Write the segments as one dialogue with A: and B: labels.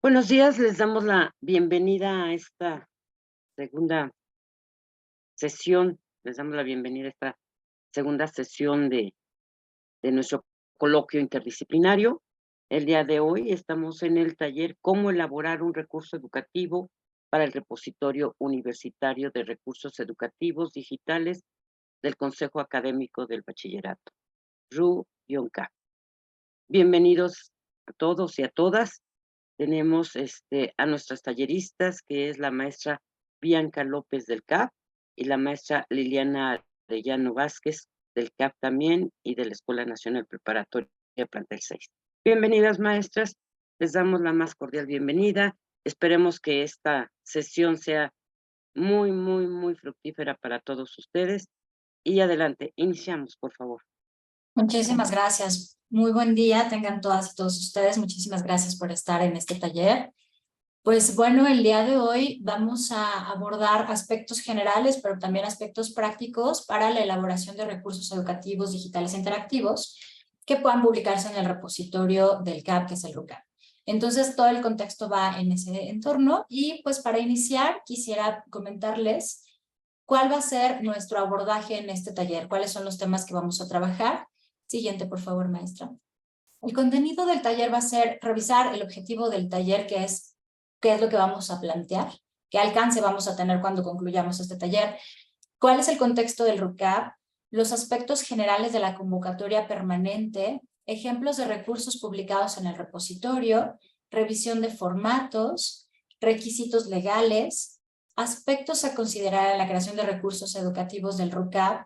A: Buenos días, les damos la bienvenida a esta segunda sesión, les damos la bienvenida a esta segunda sesión de nuestro coloquio interdisciplinario. El día de hoy estamos en el taller Cómo elaborar un recurso educativo para el repositorio universitario de recursos educativos digitales del Consejo Académico del Bachillerato, RU-K. Bienvenidos a todos y a todas. Tenemos a nuestras talleristas, que es la maestra Bianca López del CAP y la maestra Liliana Arellano Vázquez del CAP también y de la Escuela Nacional Preparatoria Plantel 6. Bienvenidas, maestras. Les damos la más cordial bienvenida. Esperemos que esta sesión sea muy, muy, muy fructífera para todos ustedes. Y adelante, iniciamos, por favor.
B: Muchísimas gracias. Muy buen día tengan todas y todos ustedes. Muchísimas gracias por estar en este taller. Pues bueno, el día de hoy vamos a abordar aspectos generales, pero también aspectos prácticos para la elaboración de recursos educativos digitales interactivos que puedan publicarse en el repositorio del CAP, que es el RUCAP. Entonces, todo el contexto va en ese entorno y pues para iniciar quisiera comentarles cuál va a ser nuestro abordaje en este taller, cuáles son los temas que vamos a trabajar. Siguiente, por favor, maestra. El contenido del taller va a ser revisar el objetivo del taller, que es qué es lo que vamos a plantear, qué alcance vamos a tener cuando concluyamos este taller, cuál es el contexto del RUCAP, los aspectos generales de la convocatoria permanente, ejemplos de recursos publicados en el repositorio, revisión de formatos, requisitos legales, aspectos a considerar en la creación de recursos educativos del RUCAP,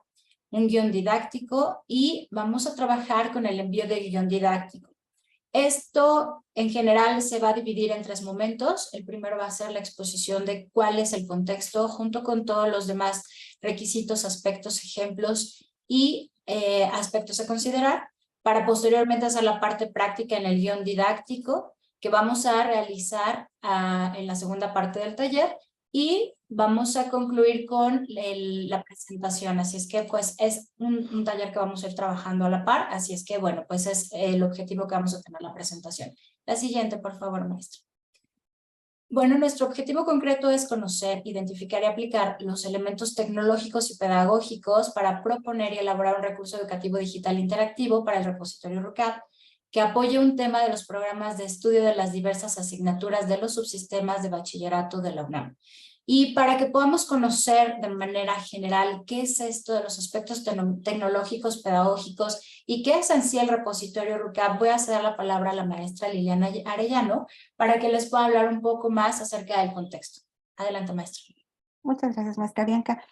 B: un guión didáctico y vamos a trabajar con el envío de guión didáctico. Esto en general se va a dividir en 3 momentos. El primero va a ser la exposición de cuál es el contexto junto con todos los demás requisitos, aspectos, ejemplos y aspectos a considerar para posteriormente hacer la parte práctica en el guión didáctico que vamos a realizar en la segunda parte del taller y vamos a concluir con la presentación, así es que pues es un taller que vamos a ir trabajando a la par, así es que bueno, pues es el objetivo que vamos a tener la presentación. La siguiente, por favor, maestro. Bueno, nuestro objetivo concreto es conocer, identificar y aplicar los elementos tecnológicos y pedagógicos para proponer y elaborar un recurso educativo digital interactivo para el repositorio RUCAP que apoye un tema de los programas de estudio de las diversas asignaturas de los subsistemas de bachillerato de la UNAM. Y para que podamos conocer de manera general qué es esto de los aspectos tecnológicos, pedagógicos y qué es en sí el repositorio RUCAP, voy a ceder la palabra a la maestra Liliana Arellano para que les pueda hablar un poco más acerca del contexto. Adelante, maestra.
C: Muchas gracias, maestra Bianca.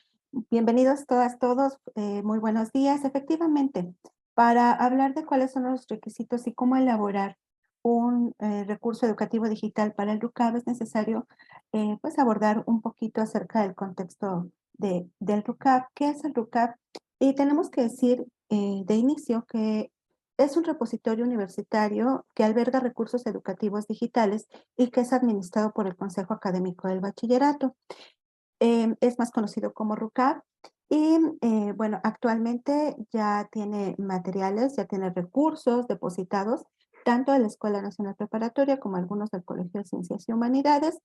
C: Bienvenidos todas, todos. Muy buenos días. Efectivamente, para hablar de cuáles son los requisitos y cómo elaborar un recurso educativo digital para el RUCAP, es necesario pues abordar un poquito acerca del contexto del RUCAP. ¿Qué es el RUCAP? Y tenemos que decir de inicio que es un repositorio universitario que alberga recursos educativos digitales y que es administrado por el Consejo Académico del Bachillerato. Es más conocido como RUCAP y bueno, actualmente ya tiene materiales, ya tiene recursos depositados tanto de la Escuela Nacional Preparatoria como algunos del Colegio de Ciencias y Humanidades.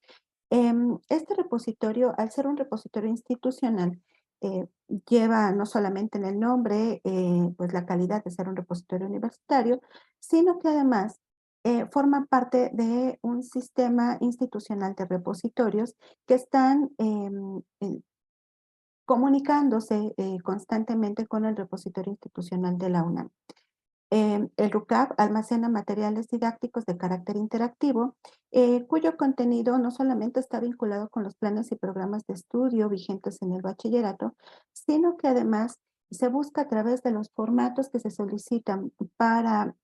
C: Este repositorio, al ser un repositorio institucional, lleva no solamente en el nombre pues la calidad de ser un repositorio universitario, sino que además forma parte de un sistema institucional de repositorios que están comunicándose constantemente con el repositorio institucional de la UNAM. El RUCAP almacena materiales didácticos de carácter interactivo, cuyo contenido no solamente está vinculado con los planes y programas de estudio vigentes en el bachillerato, sino que además se busca a través de los formatos que se solicitan para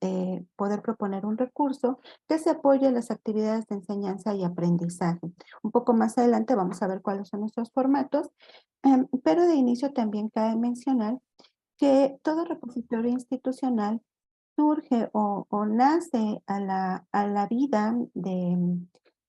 C: poder proponer un recurso que se apoye en las actividades de enseñanza y aprendizaje. Un poco más adelante vamos a ver cuáles son nuestros formatos, pero de inicio también cabe mencionar que todo repositorio institucional surge o nace a la vida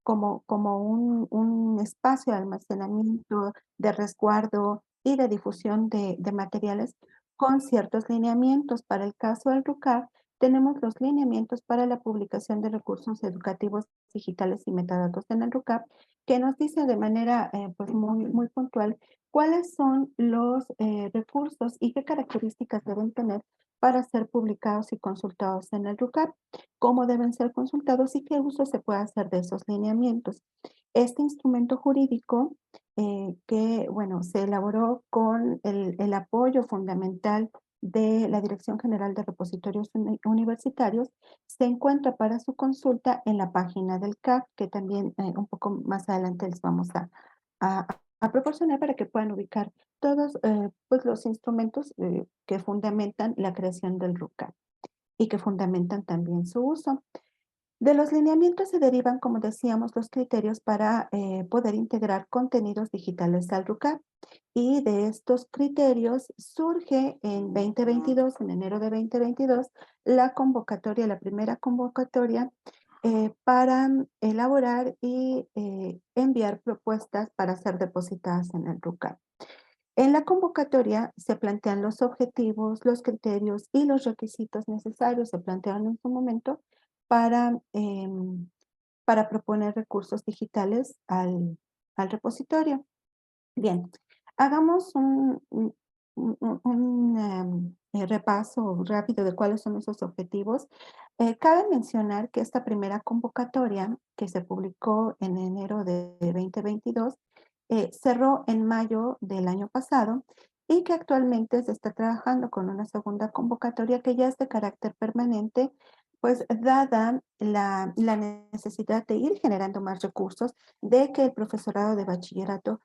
C: como un espacio de almacenamiento, de resguardo y de difusión de materiales con ciertos lineamientos. Para el caso del RUCAP, tenemos los lineamientos para la publicación de recursos educativos digitales y metadatos en el RUCAP, que nos dice de manera pues muy puntual cuáles son los recursos y qué características deben tener para ser publicados y consultados en el RUCAP, cómo deben ser consultados y qué uso se puede hacer de esos lineamientos. Este instrumento jurídico que, bueno, se elaboró con el apoyo fundamental de la Dirección General de Repositorios Universitarios, se encuentra para su consulta en la página del CAP, que también un poco más adelante les vamos a, a proporcionar para que puedan ubicar todos pues los instrumentos que fundamentan la creación del RUCAP y que fundamentan también su uso. De los lineamientos se derivan, como decíamos, los criterios para poder integrar contenidos digitales al RUCAP. Y de estos criterios surge en 2022, en enero de 2022, la convocatoria, la primera convocatoria para elaborar y enviar propuestas para ser depositadas en el RUCAP. En la convocatoria se plantean los objetivos, los criterios y los requisitos necesarios, se plantearon en su momento para proponer recursos digitales al repositorio. Bien, hagamos un repaso rápido de cuáles son esos objetivos. Cabe mencionar que esta primera convocatoria que se publicó en enero de 2022 cerró en mayo del año pasado y que actualmente se está trabajando con una segunda convocatoria que ya es de carácter permanente, pues dada la necesidad de ir generando más recursos, de que el profesorado de bachillerato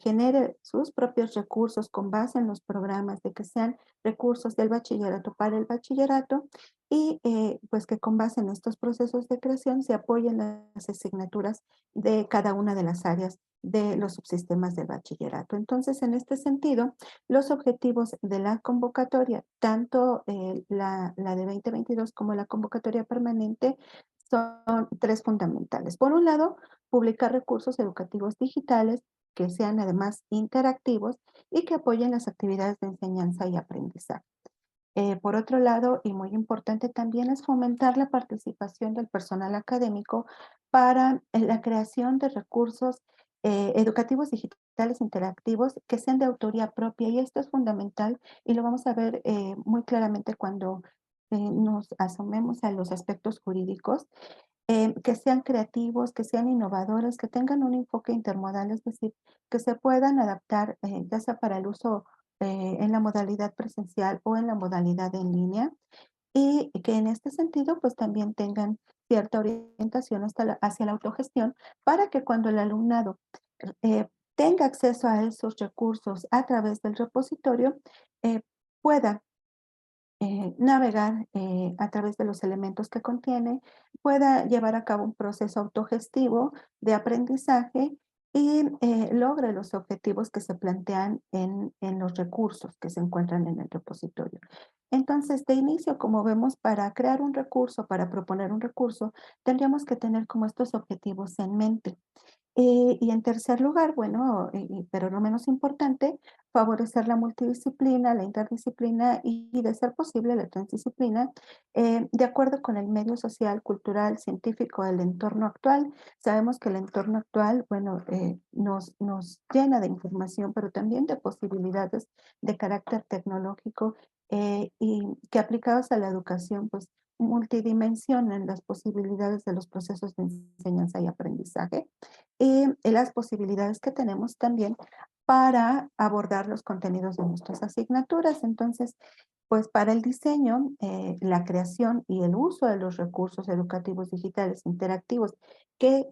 C: genere sus propios recursos con base en los programas, de que sean recursos del bachillerato para el bachillerato y pues que con base en estos procesos de creación se apoyen las asignaturas de cada una de las áreas de los subsistemas del bachillerato. Entonces, en este sentido, los objetivos de la convocatoria, tanto la de 2022 como la convocatoria permanente, son tres fundamentales. Por un lado, publicar recursos educativos digitales que sean además interactivos y que apoyen las actividades de enseñanza y aprendizaje. Por otro lado, y muy importante también, es fomentar la participación del personal académico para la creación de recursos educativos digitales interactivos que sean de autoría propia. Y esto es fundamental y lo vamos a ver muy claramente cuando nos asomemos a los aspectos jurídicos, que sean creativos, que sean innovadores, que tengan un enfoque intermodal, es decir, que se puedan adaptar ya sea para el uso en la modalidad presencial o en la modalidad en línea y que en este sentido pues también tengan cierta orientación hacia la autogestión para que cuando el alumnado eh, tenga acceso a esos recursos a través del repositorio, pueda navegar a través de los elementos que contiene, pueda llevar a cabo un proceso autogestivo de aprendizaje y logre los objetivos que se plantean en los recursos que se encuentran en el repositorio. Entonces, de inicio, como vemos, para crear un recurso, para proponer un recurso, tendríamos que tener como estos objetivos en mente. Y en tercer lugar, bueno, pero no menos importante, favorecer la multidisciplina, la interdisciplina y de ser posible la transdisciplina, de acuerdo con el medio social, cultural, científico del entorno actual. Sabemos que el entorno actual, bueno, nos llena de información, pero también de posibilidades de carácter tecnológico y que aplicados a la educación, pues multidimensionan las posibilidades de los procesos de enseñanza y aprendizaje y las posibilidades que tenemos también para abordar los contenidos de nuestras asignaturas. Entonces, pues para el diseño, la creación y el uso de los recursos educativos digitales interactivos que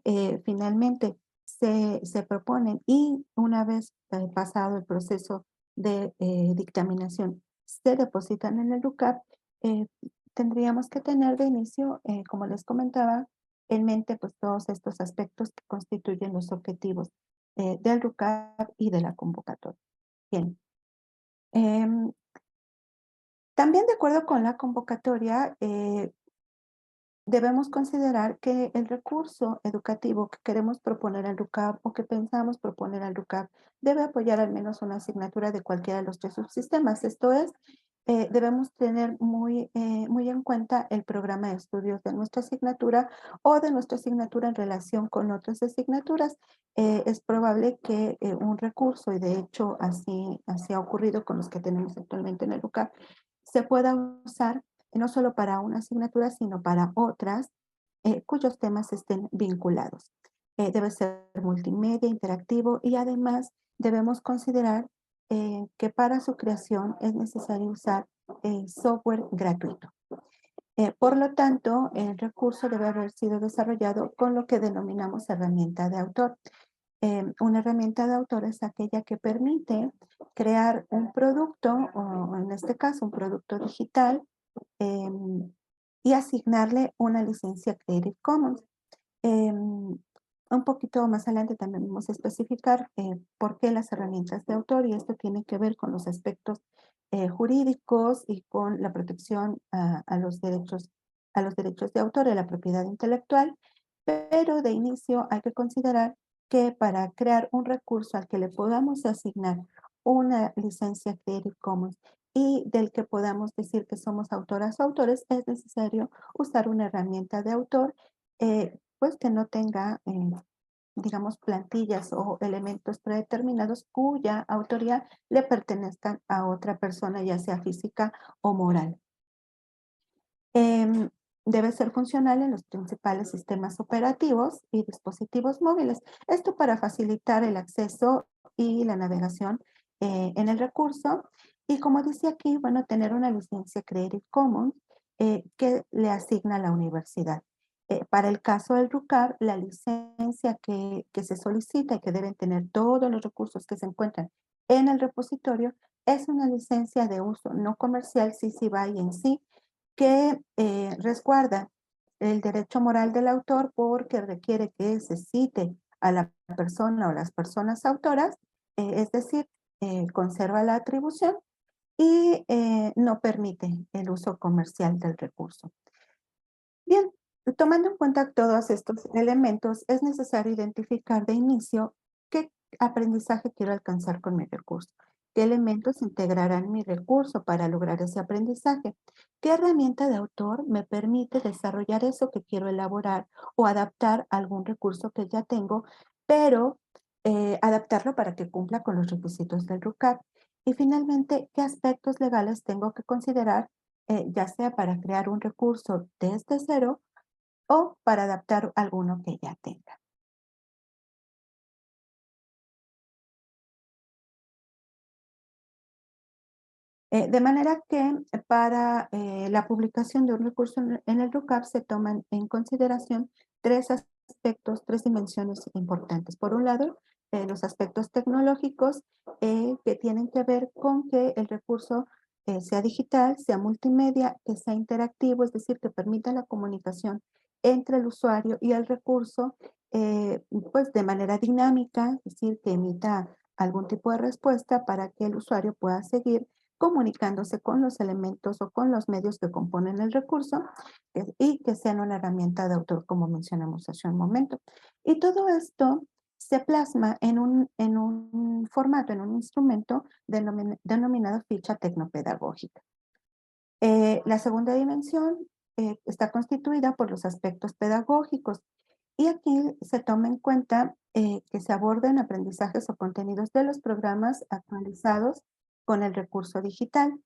C: finalmente se proponen y una vez pasado el proceso de dictaminación se depositan en el RUCAP, eh, tendríamos que tener de inicio, como les comentaba, en mente pues todos estos aspectos que constituyen los objetivos del RUCAP y de la convocatoria. Bien. También de acuerdo con la convocatoria, debemos considerar que el recurso educativo que queremos proponer al RUCAP o que pensamos proponer al RUCAP debe apoyar al menos una asignatura de cualquiera de los tres subsistemas. Esto es, debemos tener muy en cuenta el programa de estudios de nuestra asignatura o de nuestra asignatura en relación con otras asignaturas. Es probable que un recurso, y de hecho así ha ocurrido con los que tenemos actualmente en el UCAP, se pueda usar no solo para una asignatura, sino para otras cuyos temas estén vinculados. Debe ser multimedia, interactivo, y además debemos considerar que para su creación es necesario usar software gratuito. Por lo tanto, el recurso debe haber sido desarrollado con lo que denominamos herramienta de autor. Una herramienta de autor es aquella que permite crear un producto, o en este caso un producto digital, y asignarle una licencia Creative Commons. Un poquito más adelante también vamos a especificar por qué las herramientas de autor, y esto tiene que ver con los aspectos jurídicos y con la protección a los derechos de autor y a la propiedad intelectual, pero de inicio hay que considerar que para crear un recurso al que le podamos asignar una licencia Creative Commons y del que podamos decir que somos autoras o autores, es necesario usar una herramienta de autor pues que no tenga, digamos, plantillas o elementos predeterminados cuya autoría le pertenezcan a otra persona, ya sea física o moral. Debe ser funcional en los principales sistemas operativos y dispositivos móviles. Esto para facilitar el acceso y la navegación en el recurso. Y como dice aquí, bueno, tener una licencia Creative Commons que le asigna la universidad. Para el caso del RUCAP, la licencia que se solicita y que deben tener todos los recursos que se encuentran en el repositorio es una licencia de uso no comercial, CC BY en sí, que resguarda el derecho moral del autor porque requiere que se cite a la persona o las personas autoras, es decir, conserva la atribución y no permite el uso comercial del recurso. Bien, tomando en cuenta todos estos elementos, es necesario identificar de inicio qué aprendizaje quiero alcanzar con mi recurso, qué elementos integrarán mi recurso para lograr ese aprendizaje, qué herramienta de autor me permite desarrollar eso que quiero elaborar o adaptar a algún recurso que ya tengo, pero adaptarlo para que cumpla con los requisitos del RUCAP. Y finalmente, qué aspectos legales tengo que considerar ya sea para crear un recurso desde cero o para adaptar alguno que ya tenga. De manera que para la publicación de un recurso en el RUCAP se toman en consideración tres aspectos, tres dimensiones importantes. Por un lado, los aspectos tecnológicos que tienen que ver con que el recurso sea digital, sea multimedia, que sea interactivo, es decir, que permita la comunicación entre el usuario y el recurso, pues de manera dinámica, es decir, que emita algún tipo de respuesta para que el usuario pueda seguir comunicándose con los elementos o con los medios que componen el recurso y que sean una herramienta de autor, como mencionamos hace un momento. Y todo esto se plasma en un formato, en un instrumento denominado ficha tecnopedagógica. La segunda dimensión está constituida por los aspectos pedagógicos, y aquí se toma en cuenta que se aborden aprendizajes o contenidos de los programas actualizados con el recurso digital,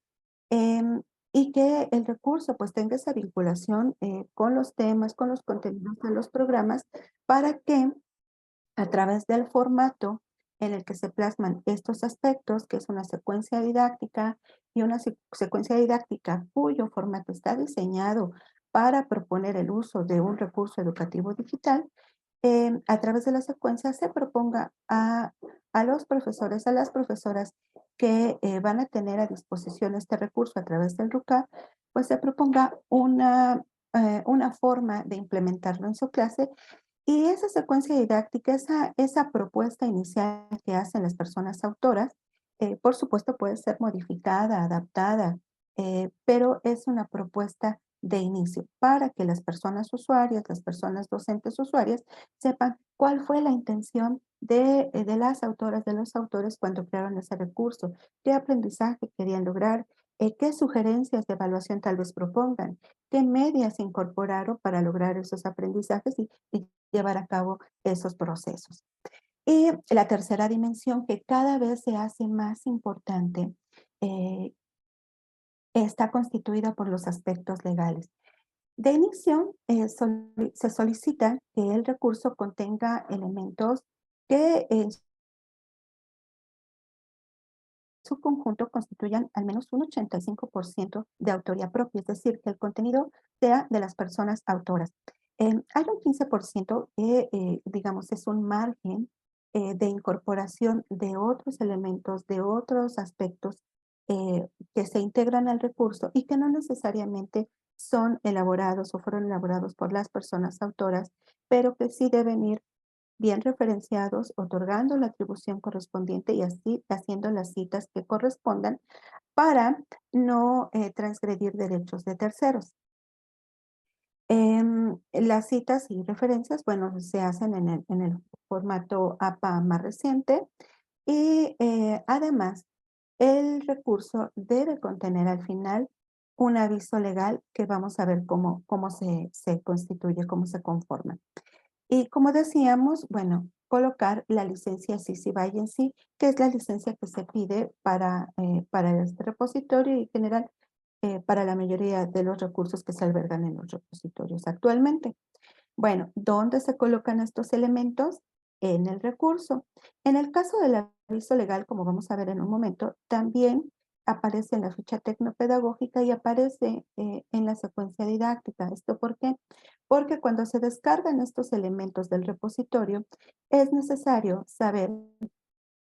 C: em, y que el recurso pues tenga esa vinculación con los temas, con los contenidos de los programas, para que a través del formato en el que se plasman estos aspectos, que es una secuencia didáctica y una secuencia didáctica cuyo formato está diseñado para proponer el uso de un recurso educativo digital, a través de la secuencia se proponga a los profesores, a las profesoras que van a tener a disposición este recurso a través del RUCAP, pues se proponga una forma de implementarlo en su clase, y esa secuencia didáctica, esa propuesta inicial que hacen las personas autoras, por supuesto puede ser modificada, adaptada, pero es una propuesta de inicio para que las personas usuarias, las personas docentes usuarias, sepan cuál fue la intención de las autoras, de los autores cuando crearon ese recurso, qué aprendizaje querían lograr, qué sugerencias de evaluación tal vez propongan, qué medias incorporaron para lograr esos aprendizajes y llevar a cabo esos procesos. Y la tercera dimensión que cada vez se hace más importante está constituida por los aspectos legales. De inicio, se solicita que el recurso contenga elementos que en su conjunto constituyan al menos un 85% de autoría propia, es decir, que el contenido sea de las personas autoras. Hay un 15% que, digamos, es un margen de incorporación de otros elementos, de otros aspectos que se integran al recurso y que no necesariamente son elaborados o fueron elaborados por las personas autoras, pero que sí deben ir bien referenciados, otorgando la atribución correspondiente y así haciendo las citas que correspondan para no transgredir derechos de terceros. Las citas y referencias, bueno, se hacen en el formato APA más reciente y además el recurso debe contener al final un aviso legal que vamos a ver cómo se constituye, cómo se conforma. Y como decíamos, bueno, colocar la licencia CC BY en sí, que es la licencia que se pide para este repositorio y en general para la mayoría de los recursos que se albergan en los repositorios actualmente. Bueno, ¿dónde se colocan estos elementos? En el recurso. En el caso del aviso legal, como vamos a ver en un momento, también aparece en la ficha tecnopedagógica y aparece en la secuencia didáctica. ¿Esto por qué? Porque cuando se descargan estos elementos del repositorio, es necesario saber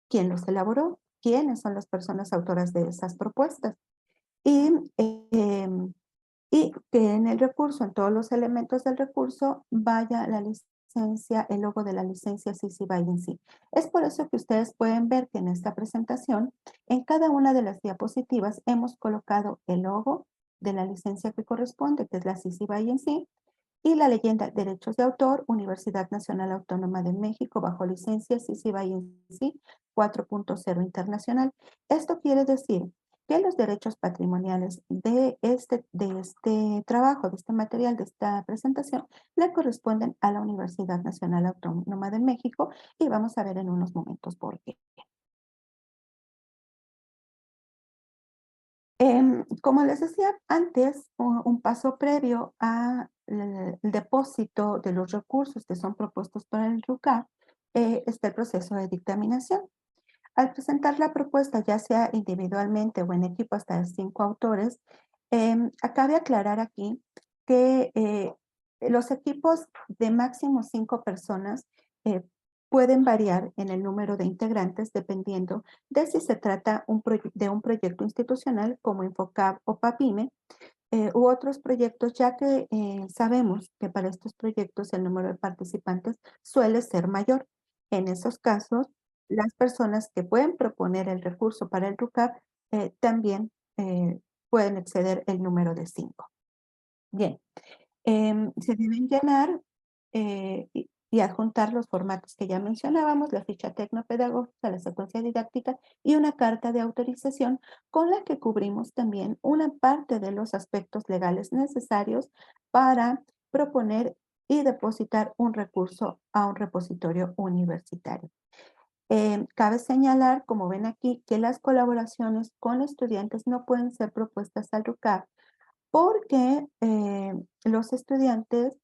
C: quién los elaboró, quiénes son las personas autoras de esas propuestas. Y y que en el recurso, en todos los elementos del recurso, vaya la licencia, el logo de la licencia CC BY en sí. Es por eso que ustedes pueden ver que en esta presentación, en cada una de las diapositivas, hemos colocado el logo de la licencia que corresponde, que es la CC BY en sí, y la leyenda Derechos de Autor, Universidad Nacional Autónoma de México, bajo licencia CC BY en sí 4.0 internacional. Esto quiere decir que los derechos patrimoniales de este trabajo, de este material, de esta presentación, le corresponden a la Universidad Nacional Autónoma de México y vamos a ver en unos momentos por qué. Como les decía antes, un paso previo al depósito de los recursos que son propuestos para el RUCAP está el proceso de dictaminación. Al presentar la propuesta, ya sea individualmente o en equipo hasta 5 autores, cabe aclarar aquí que los equipos de máximo 5 personas eh, pueden variar en el número de integrantes dependiendo de si se trata de un proyecto institucional como Infocab o PAPIME u otros proyectos, ya que sabemos que para estos proyectos el número de participantes suele ser mayor. En esos casos, las personas que pueden proponer el recurso para el RUCAP también pueden exceder el número de 5. Bien, se deben llenar y adjuntar los formatos que ya mencionábamos, la ficha tecnopedagógica, la secuencia didáctica y una carta de autorización con la que cubrimos también una parte de los aspectos legales necesarios para proponer y depositar un recurso a un repositorio universitario. Cabe señalar, como ven aquí, que las colaboraciones con estudiantes no pueden ser propuestas al RUCAP porque los estudiantes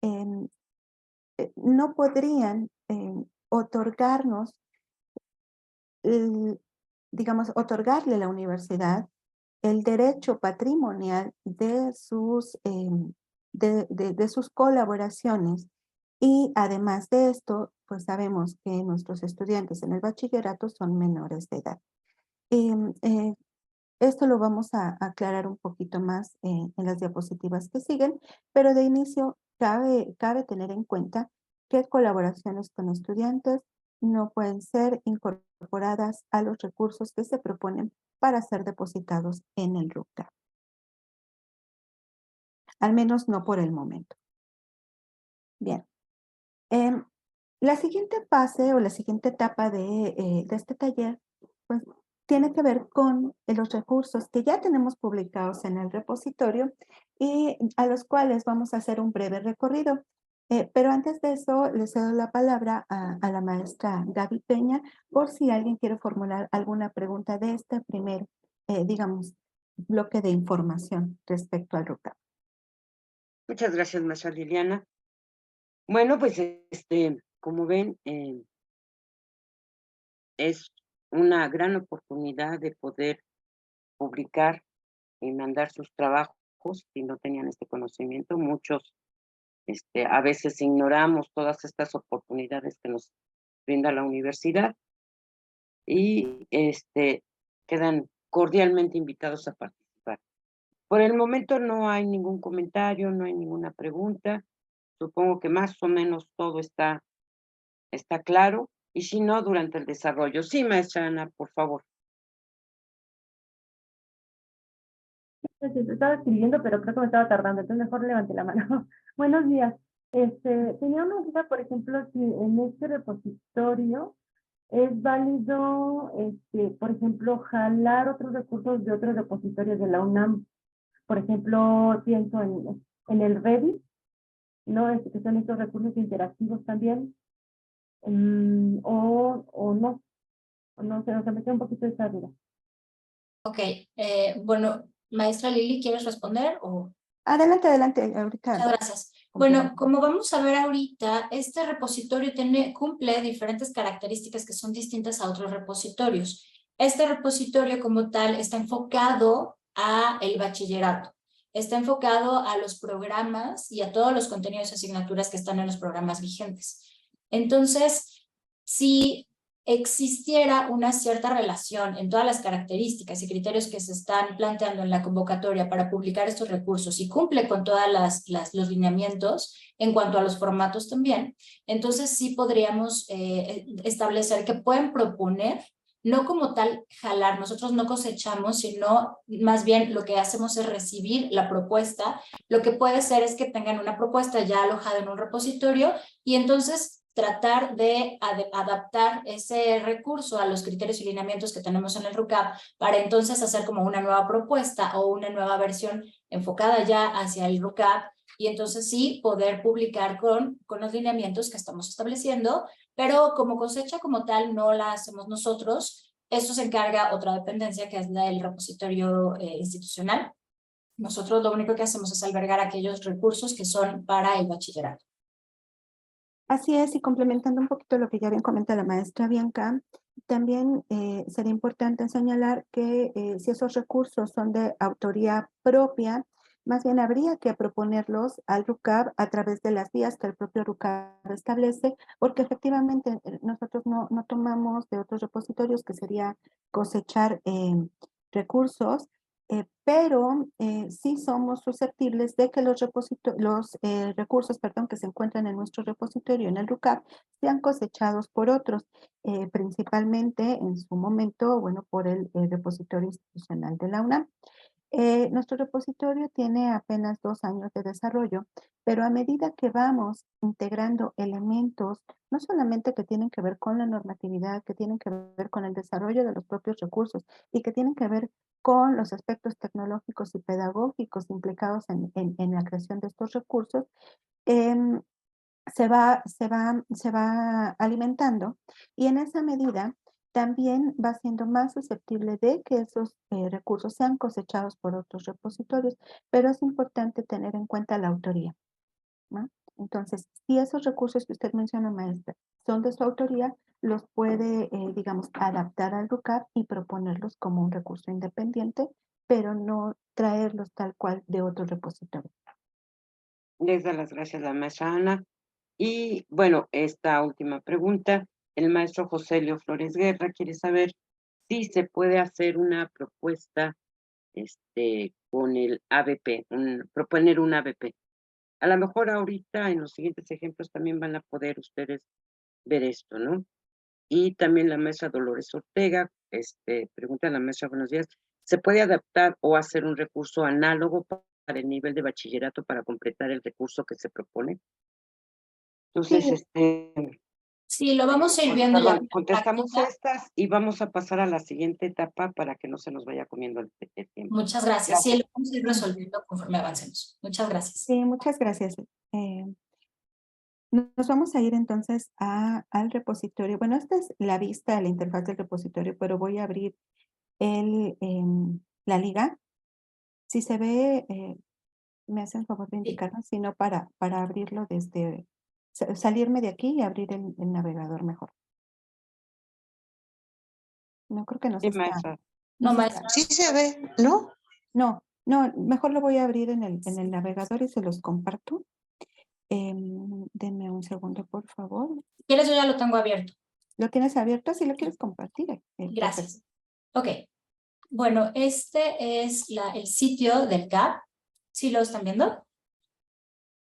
C: em, no podrían otorgarnos, digamos, otorgarle a la universidad el derecho patrimonial de sus colaboraciones. Y además de esto, pues sabemos que nuestros estudiantes en el bachillerato son menores de edad. Em, eh, Esto lo vamos a aclarar un poquito más en las diapositivas que siguen, pero de inicio cabe tener en cuenta que colaboraciones con estudiantes no pueden ser incorporadas a los recursos que se proponen para ser depositados en el RUCAP. Al menos no por el momento. Bien. La siguiente fase o la siguiente etapa de este taller, pues tiene que ver con los recursos que ya tenemos publicados en el repositorio y a los cuales vamos a hacer un breve recorrido. Pero antes de eso, le cedo la palabra a la maestra Gaby Peña por si alguien quiere formular alguna pregunta de este primer, digamos, bloque de información respecto al RUCAP.
A: Muchas gracias, maestra Liliana. Bueno, pues como ven, es una gran oportunidad de poder publicar y mandar sus trabajos si no tenían este conocimiento. Muchos a veces ignoramos todas estas oportunidades que nos brinda la universidad y quedan cordialmente invitados a participar. Por el momento no hay ningún comentario, no hay ninguna pregunta. Supongo que más o menos todo está claro, y si no, durante el desarrollo. Sí, maestra Ana, por favor.
D: Estaba escribiendo, pero creo que me estaba tardando, entonces mejor levanté la mano. Buenos días. Tenía una duda, por ejemplo, si en este repositorio es válido, por ejemplo, jalar otros recursos de otros repositorios de la UNAM. Por ejemplo, pienso en el Reddit, ¿no? Que son estos recursos interactivos también. O no, no sé, o sea, me queda un poquito esa duda.
B: Ok, bueno, maestra Lili, ¿quieres responder? O...
C: Adelante, adelante, ahorita.
B: Muchas gracias. Bueno, como vamos a ver ahorita, este repositorio cumple diferentes características que son distintas a otros repositorios. Este repositorio como tal está enfocado a el bachillerato, está enfocado a los programas y a todos los contenidos y asignaturas que están en los programas vigentes. Entonces, si existiera una cierta relación en todas las características y criterios que se están planteando en la convocatoria para publicar estos recursos y cumple con todos los lineamientos en cuanto a los formatos también, entonces sí podríamos establecer que pueden proponer, no como tal jalar, nosotros no cosechamos, sino más bien lo que hacemos es recibir la propuesta. Lo que puede ser es que tengan una propuesta ya alojada en un repositorio y entonces tratar de adaptar ese recurso a los criterios y lineamientos que tenemos en el RUCAP para entonces hacer como una nueva propuesta o una nueva versión enfocada ya hacia el RUCAP y entonces sí poder publicar con los lineamientos que estamos estableciendo, pero como cosecha como tal no la hacemos nosotros. Eso se encarga otra dependencia que es la del repositorio institucional. Nosotros lo único que hacemos es albergar aquellos recursos que son para el bachillerato.
C: Así es, y complementando un poquito lo que ya bien comenta la maestra Bianca, también sería importante señalar que si esos recursos son de autoría propia, más bien habría que proponerlos al RUCAP a través de las vías que el propio RUCAP establece, porque efectivamente nosotros no tomamos de otros repositorios, que sería cosechar recursos, pero sí somos susceptibles de que los recursos que se encuentran en nuestro repositorio en el RUCAP sean cosechados por otros, principalmente en su momento, bueno, por el repositorio institucional de la UNAM. Nuestro repositorio tiene apenas 2 años de desarrollo, pero a medida que vamos integrando elementos, no solamente que tienen que ver con la normatividad, que tienen que ver con el desarrollo de los propios recursos y que tienen que ver con los aspectos tecnológicos y pedagógicos implicados en la creación de estos recursos, em, se va alimentando y en esa medida también va siendo más susceptible de que esos recursos sean cosechados por otros repositorios, pero es importante tener en cuenta la autoría, ¿no? Entonces, si esos recursos que usted menciona, maestra, son de su autoría, los puede, digamos, adaptar al RUCAP y proponerlos como un recurso independiente, pero no traerlos tal cual de otro repositorio.
A: Les da las gracias a la maestra Ana. Y bueno, esta última pregunta, el maestro José Leo Flores Guerra quiere saber si se puede hacer una propuesta con el ABP, proponer un ABP. A lo mejor ahorita en los siguientes ejemplos también van a poder ustedes ver esto, ¿no? Y también la maestra Dolores Ortega, pregunta a la maestra, buenos días, ¿se puede adaptar o hacer un recurso análogo para el nivel de bachillerato para completar el recurso que se propone? Entonces,
C: Sí,
B: Sí, lo vamos a ir viendo ya.
A: Perdón, contestamos estas y vamos a pasar a la siguiente etapa para que no se nos vaya comiendo el tiempo.
B: Muchas gracias. Sí, lo vamos a ir resolviendo conforme avancemos. Muchas gracias.
C: Sí, muchas gracias. Nos vamos a ir entonces al repositorio. Bueno, esta es la vista, la interfaz del repositorio, pero voy a abrir la liga. Si se ve, me hacen el favor de indicarme, si no para abrirlo desde, salirme de aquí y abrir el navegador mejor. No creo que nos
A: Sí,
C: está.
A: maestra.
B: No,
C: nos
B: maestra.
C: está-
E: Sí se ve, ¿no?
C: No, mejor lo voy a abrir en el navegador y se los comparto. Denme un segundo, por favor.
B: Si quieres, yo ya lo tengo abierto.
C: ¿Lo tienes abierto? Si lo quieres compartir.
B: Gracias. Ok. Bueno, este es el sitio del CAP. ¿Sí lo están viendo?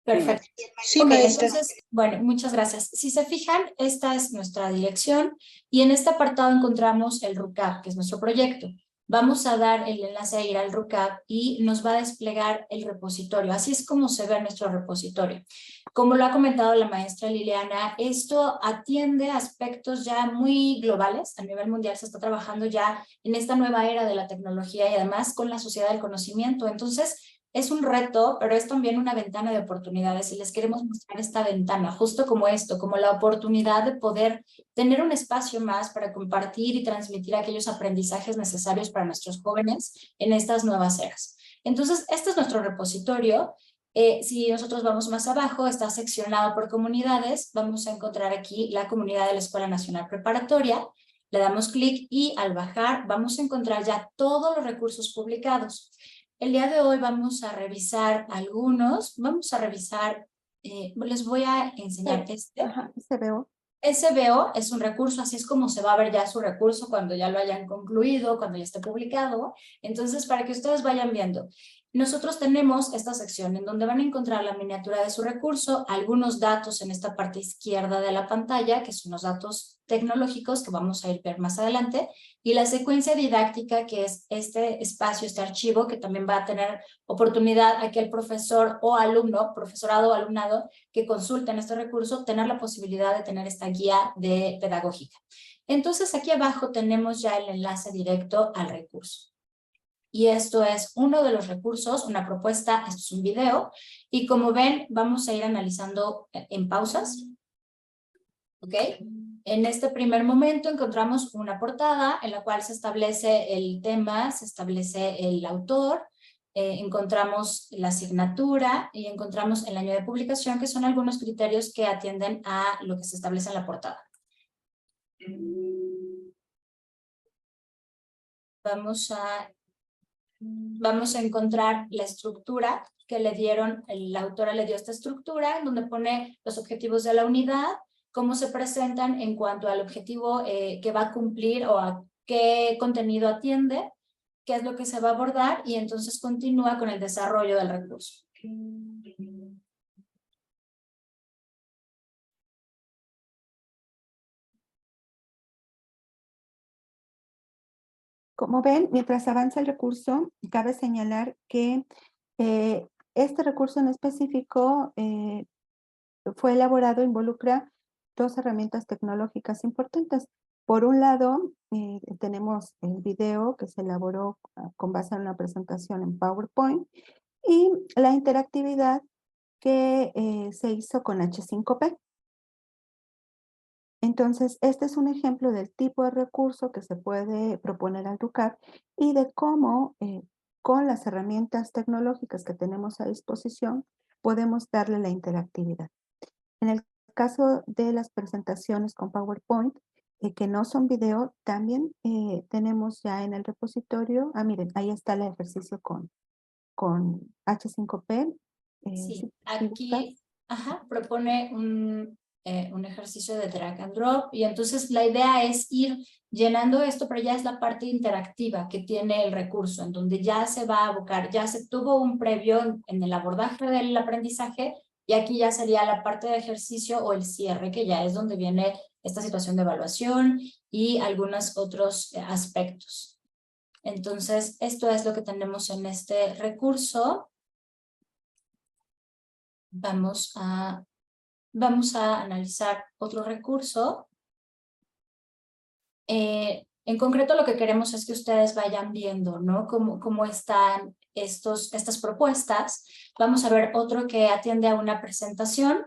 B: Perfecto.
E: Sí,
B: Ok,
E: maestra.
B: entonces, bueno, muchas gracias. Si se fijan, esta es nuestra dirección y en este apartado encontramos el RUCAP, que es nuestro proyecto. Vamos a dar el enlace a ir al RUCAP y nos va a desplegar el repositorio. Así es como se ve nuestro repositorio. Como lo ha comentado la maestra Liliana, esto atiende aspectos ya muy globales. A nivel mundial se está trabajando ya en esta nueva era de la tecnología y además con la sociedad del conocimiento. Entonces, es un reto, pero es también una ventana de oportunidades y les queremos mostrar esta ventana, justo como esto, como la oportunidad de poder tener un espacio más para compartir y transmitir aquellos aprendizajes necesarios para nuestros jóvenes en estas nuevas eras. Entonces, este es nuestro repositorio. Si nosotros vamos más abajo, está seccionado por comunidades. Vamos a encontrar aquí la comunidad de la Escuela Nacional Preparatoria. Le damos clic y al bajar vamos a encontrar ya todos los recursos publicados. El día de hoy vamos a revisar algunos, les voy a enseñar este.
C: Ajá, SBO.
B: SBO es un recurso, así es como se va a ver ya su recurso cuando ya lo hayan concluido, cuando ya esté publicado. Entonces, para que ustedes vayan viendo, nosotros tenemos esta sección en donde van a encontrar la miniatura de su recurso, algunos datos en esta parte izquierda de la pantalla, que son los datos tecnológicos que vamos a ir a ver más adelante, y la secuencia didáctica, que es este espacio, este archivo, que también va a tener oportunidad a que el profesor o alumno, profesorado o alumnado, que consulten este recurso, tener la posibilidad de tener esta guía pedagógica. Entonces, aquí abajo tenemos ya el enlace directo al recurso. Y esto es uno de los recursos, una propuesta, esto es un video, y como ven, vamos a ir analizando en pausas. ¿Ok? En este primer momento encontramos una portada en la cual se establece el tema, se establece el autor, encontramos la asignatura y encontramos el año de publicación, que son algunos criterios que atienden a lo que se establece en la portada. Vamos a encontrar la estructura que le dieron, la autora le dio esta estructura, donde pone los objetivos de la unidad, cómo se presentan en cuanto al objetivo que va a cumplir o a qué contenido atiende, qué es lo que se va a abordar y entonces continúa con el desarrollo del recurso.
C: Como ven, mientras avanza el recurso, cabe señalar que este recurso en específico fue elaborado, involucra dos herramientas tecnológicas importantes. Por un lado, tenemos el video que se elaboró con base en una presentación en PowerPoint y la interactividad que se hizo con H5P. Entonces, este es un ejemplo del tipo de recurso que se puede proponer al RUCAP y de cómo con las herramientas tecnológicas que tenemos a disposición podemos darle la interactividad. En el caso de las presentaciones con PowerPoint, que no son video, también tenemos ya en el repositorio, miren, ahí está el ejercicio con H5P.
B: Sí, aquí propone un ejercicio de drag and drop y entonces la idea es ir llenando esto, pero ya es la parte interactiva que tiene el recurso, en donde ya se va a abocar, ya se tuvo un previo en el abordaje del aprendizaje y aquí ya sería la parte de ejercicio o el cierre, que ya es donde viene esta situación de evaluación y algunos otros aspectos. Entonces, esto es lo que tenemos en este recurso. Vamos a vamos a analizar otro recurso. En concreto, lo que queremos es que ustedes vayan viendo, ¿no? Cómo están estas propuestas. Vamos a ver otro que atiende a una presentación.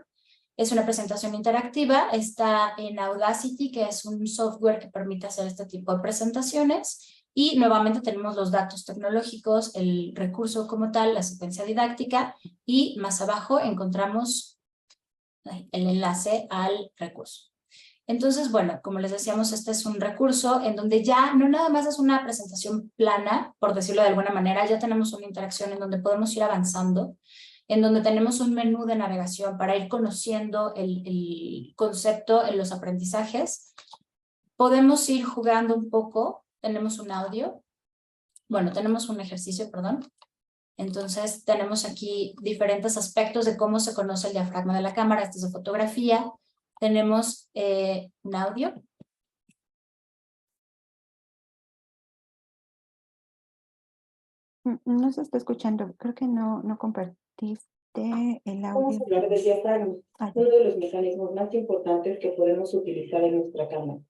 B: Es una presentación interactiva. Está en Audacity, que es un software que permite hacer este tipo de presentaciones. Y nuevamente tenemos los datos tecnológicos, el recurso como tal, la secuencia didáctica. Y más abajo encontramos el enlace al recurso. Entonces, bueno, como les decíamos, este es un recurso en donde ya no nada más es una presentación plana, por decirlo de alguna manera, ya tenemos una interacción en donde podemos ir avanzando, en donde tenemos un menú de navegación para ir conociendo el concepto en los aprendizajes. Podemos ir jugando un poco, tenemos un audio, bueno, tenemos un ejercicio, perdón. Entonces tenemos aquí diferentes aspectos de cómo se conoce el diafragma de la cámara. Esta es de fotografía. Tenemos un audio.
C: No se está escuchando, creo que no compartiste el
E: Vamos
C: audio.
E: a hablar del diafragma,
C: Ah,
E: uno de los mecanismos más importantes que podemos utilizar en nuestra cámara.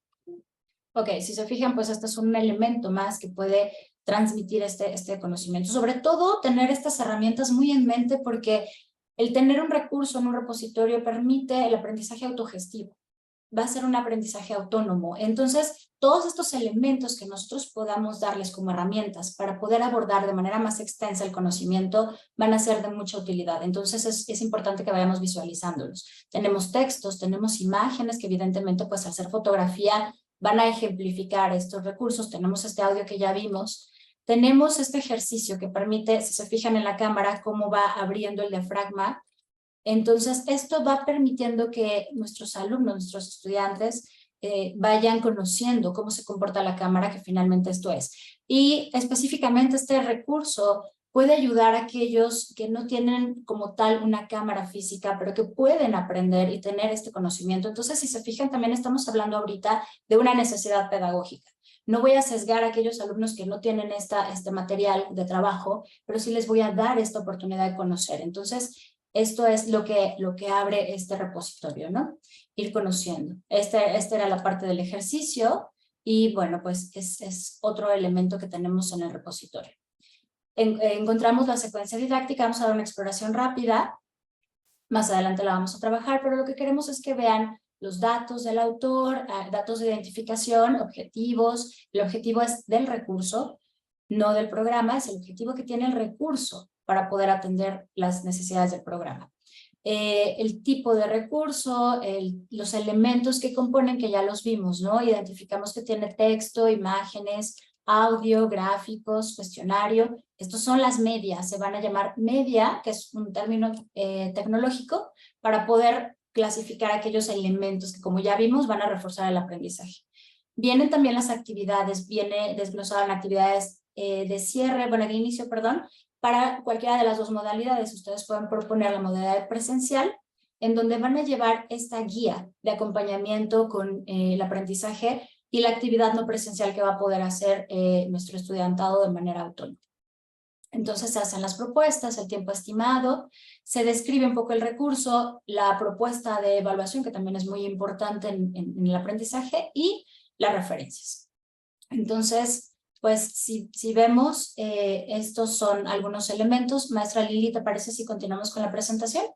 B: Ok, si se fijan, pues este es un elemento más que puede transmitir este conocimiento. Sobre todo, tener estas herramientas muy en mente porque el tener un recurso en un repositorio permite el aprendizaje autogestivo. Va a ser un aprendizaje autónomo. Entonces, todos estos elementos que nosotros podamos darles como herramientas para poder abordar de manera más extensa el conocimiento van a ser de mucha utilidad. Entonces, es importante que vayamos visualizándolos. Tenemos textos, tenemos imágenes que evidentemente, pues al ser fotografía, van a ejemplificar estos recursos. Tenemos este audio que ya vimos. Tenemos este ejercicio que permite, si se fijan en la cámara, cómo va abriendo el diafragma. Entonces, esto va permitiendo que nuestros alumnos, nuestros estudiantes, vayan conociendo cómo se comporta la cámara, que finalmente esto es. Y específicamente este recurso puede ayudar a aquellos que no tienen como tal una cámara física, pero que pueden aprender y tener este conocimiento. Entonces, si se fijan, también estamos hablando ahorita de una necesidad pedagógica. No voy a sesgar a aquellos alumnos que no tienen este material de trabajo, pero sí les voy a dar esta oportunidad de conocer. Entonces, esto es lo que abre este repositorio, ¿no? Ir conociendo. Esta era la parte del ejercicio y bueno, pues es otro elemento que tenemos en el repositorio. Encontramos la secuencia didáctica, vamos a dar una exploración rápida. Más adelante la vamos a trabajar, pero lo que queremos es que vean los datos del autor, datos de identificación, objetivos. El objetivo es del recurso, no del programa, es el objetivo que tiene el recurso para poder atender las necesidades del programa. El tipo de recurso, los elementos que componen, que ya los vimos, ¿no? Identificamos que tiene texto, imágenes, audio, gráficos, cuestionario. Estos son las medias, se van a llamar media, que es un término tecnológico, para poder clasificar aquellos elementos que, como ya vimos, van a reforzar el aprendizaje. Vienen también las actividades, viene desglosado en actividades de cierre, bueno, de inicio, perdón, para cualquiera de las dos modalidades. Ustedes pueden proponer la modalidad presencial, en donde van a llevar esta guía de acompañamiento con el aprendizaje y la actividad no presencial que va a poder hacer nuestro estudiantado de manera autónoma. Entonces se hacen las propuestas, el tiempo estimado, se describe un poco el recurso, la propuesta de evaluación, que también es muy importante en el aprendizaje, y las referencias. Entonces, pues si vemos, estos son algunos elementos. Maestra Lili, ¿te parece si continuamos con la presentación?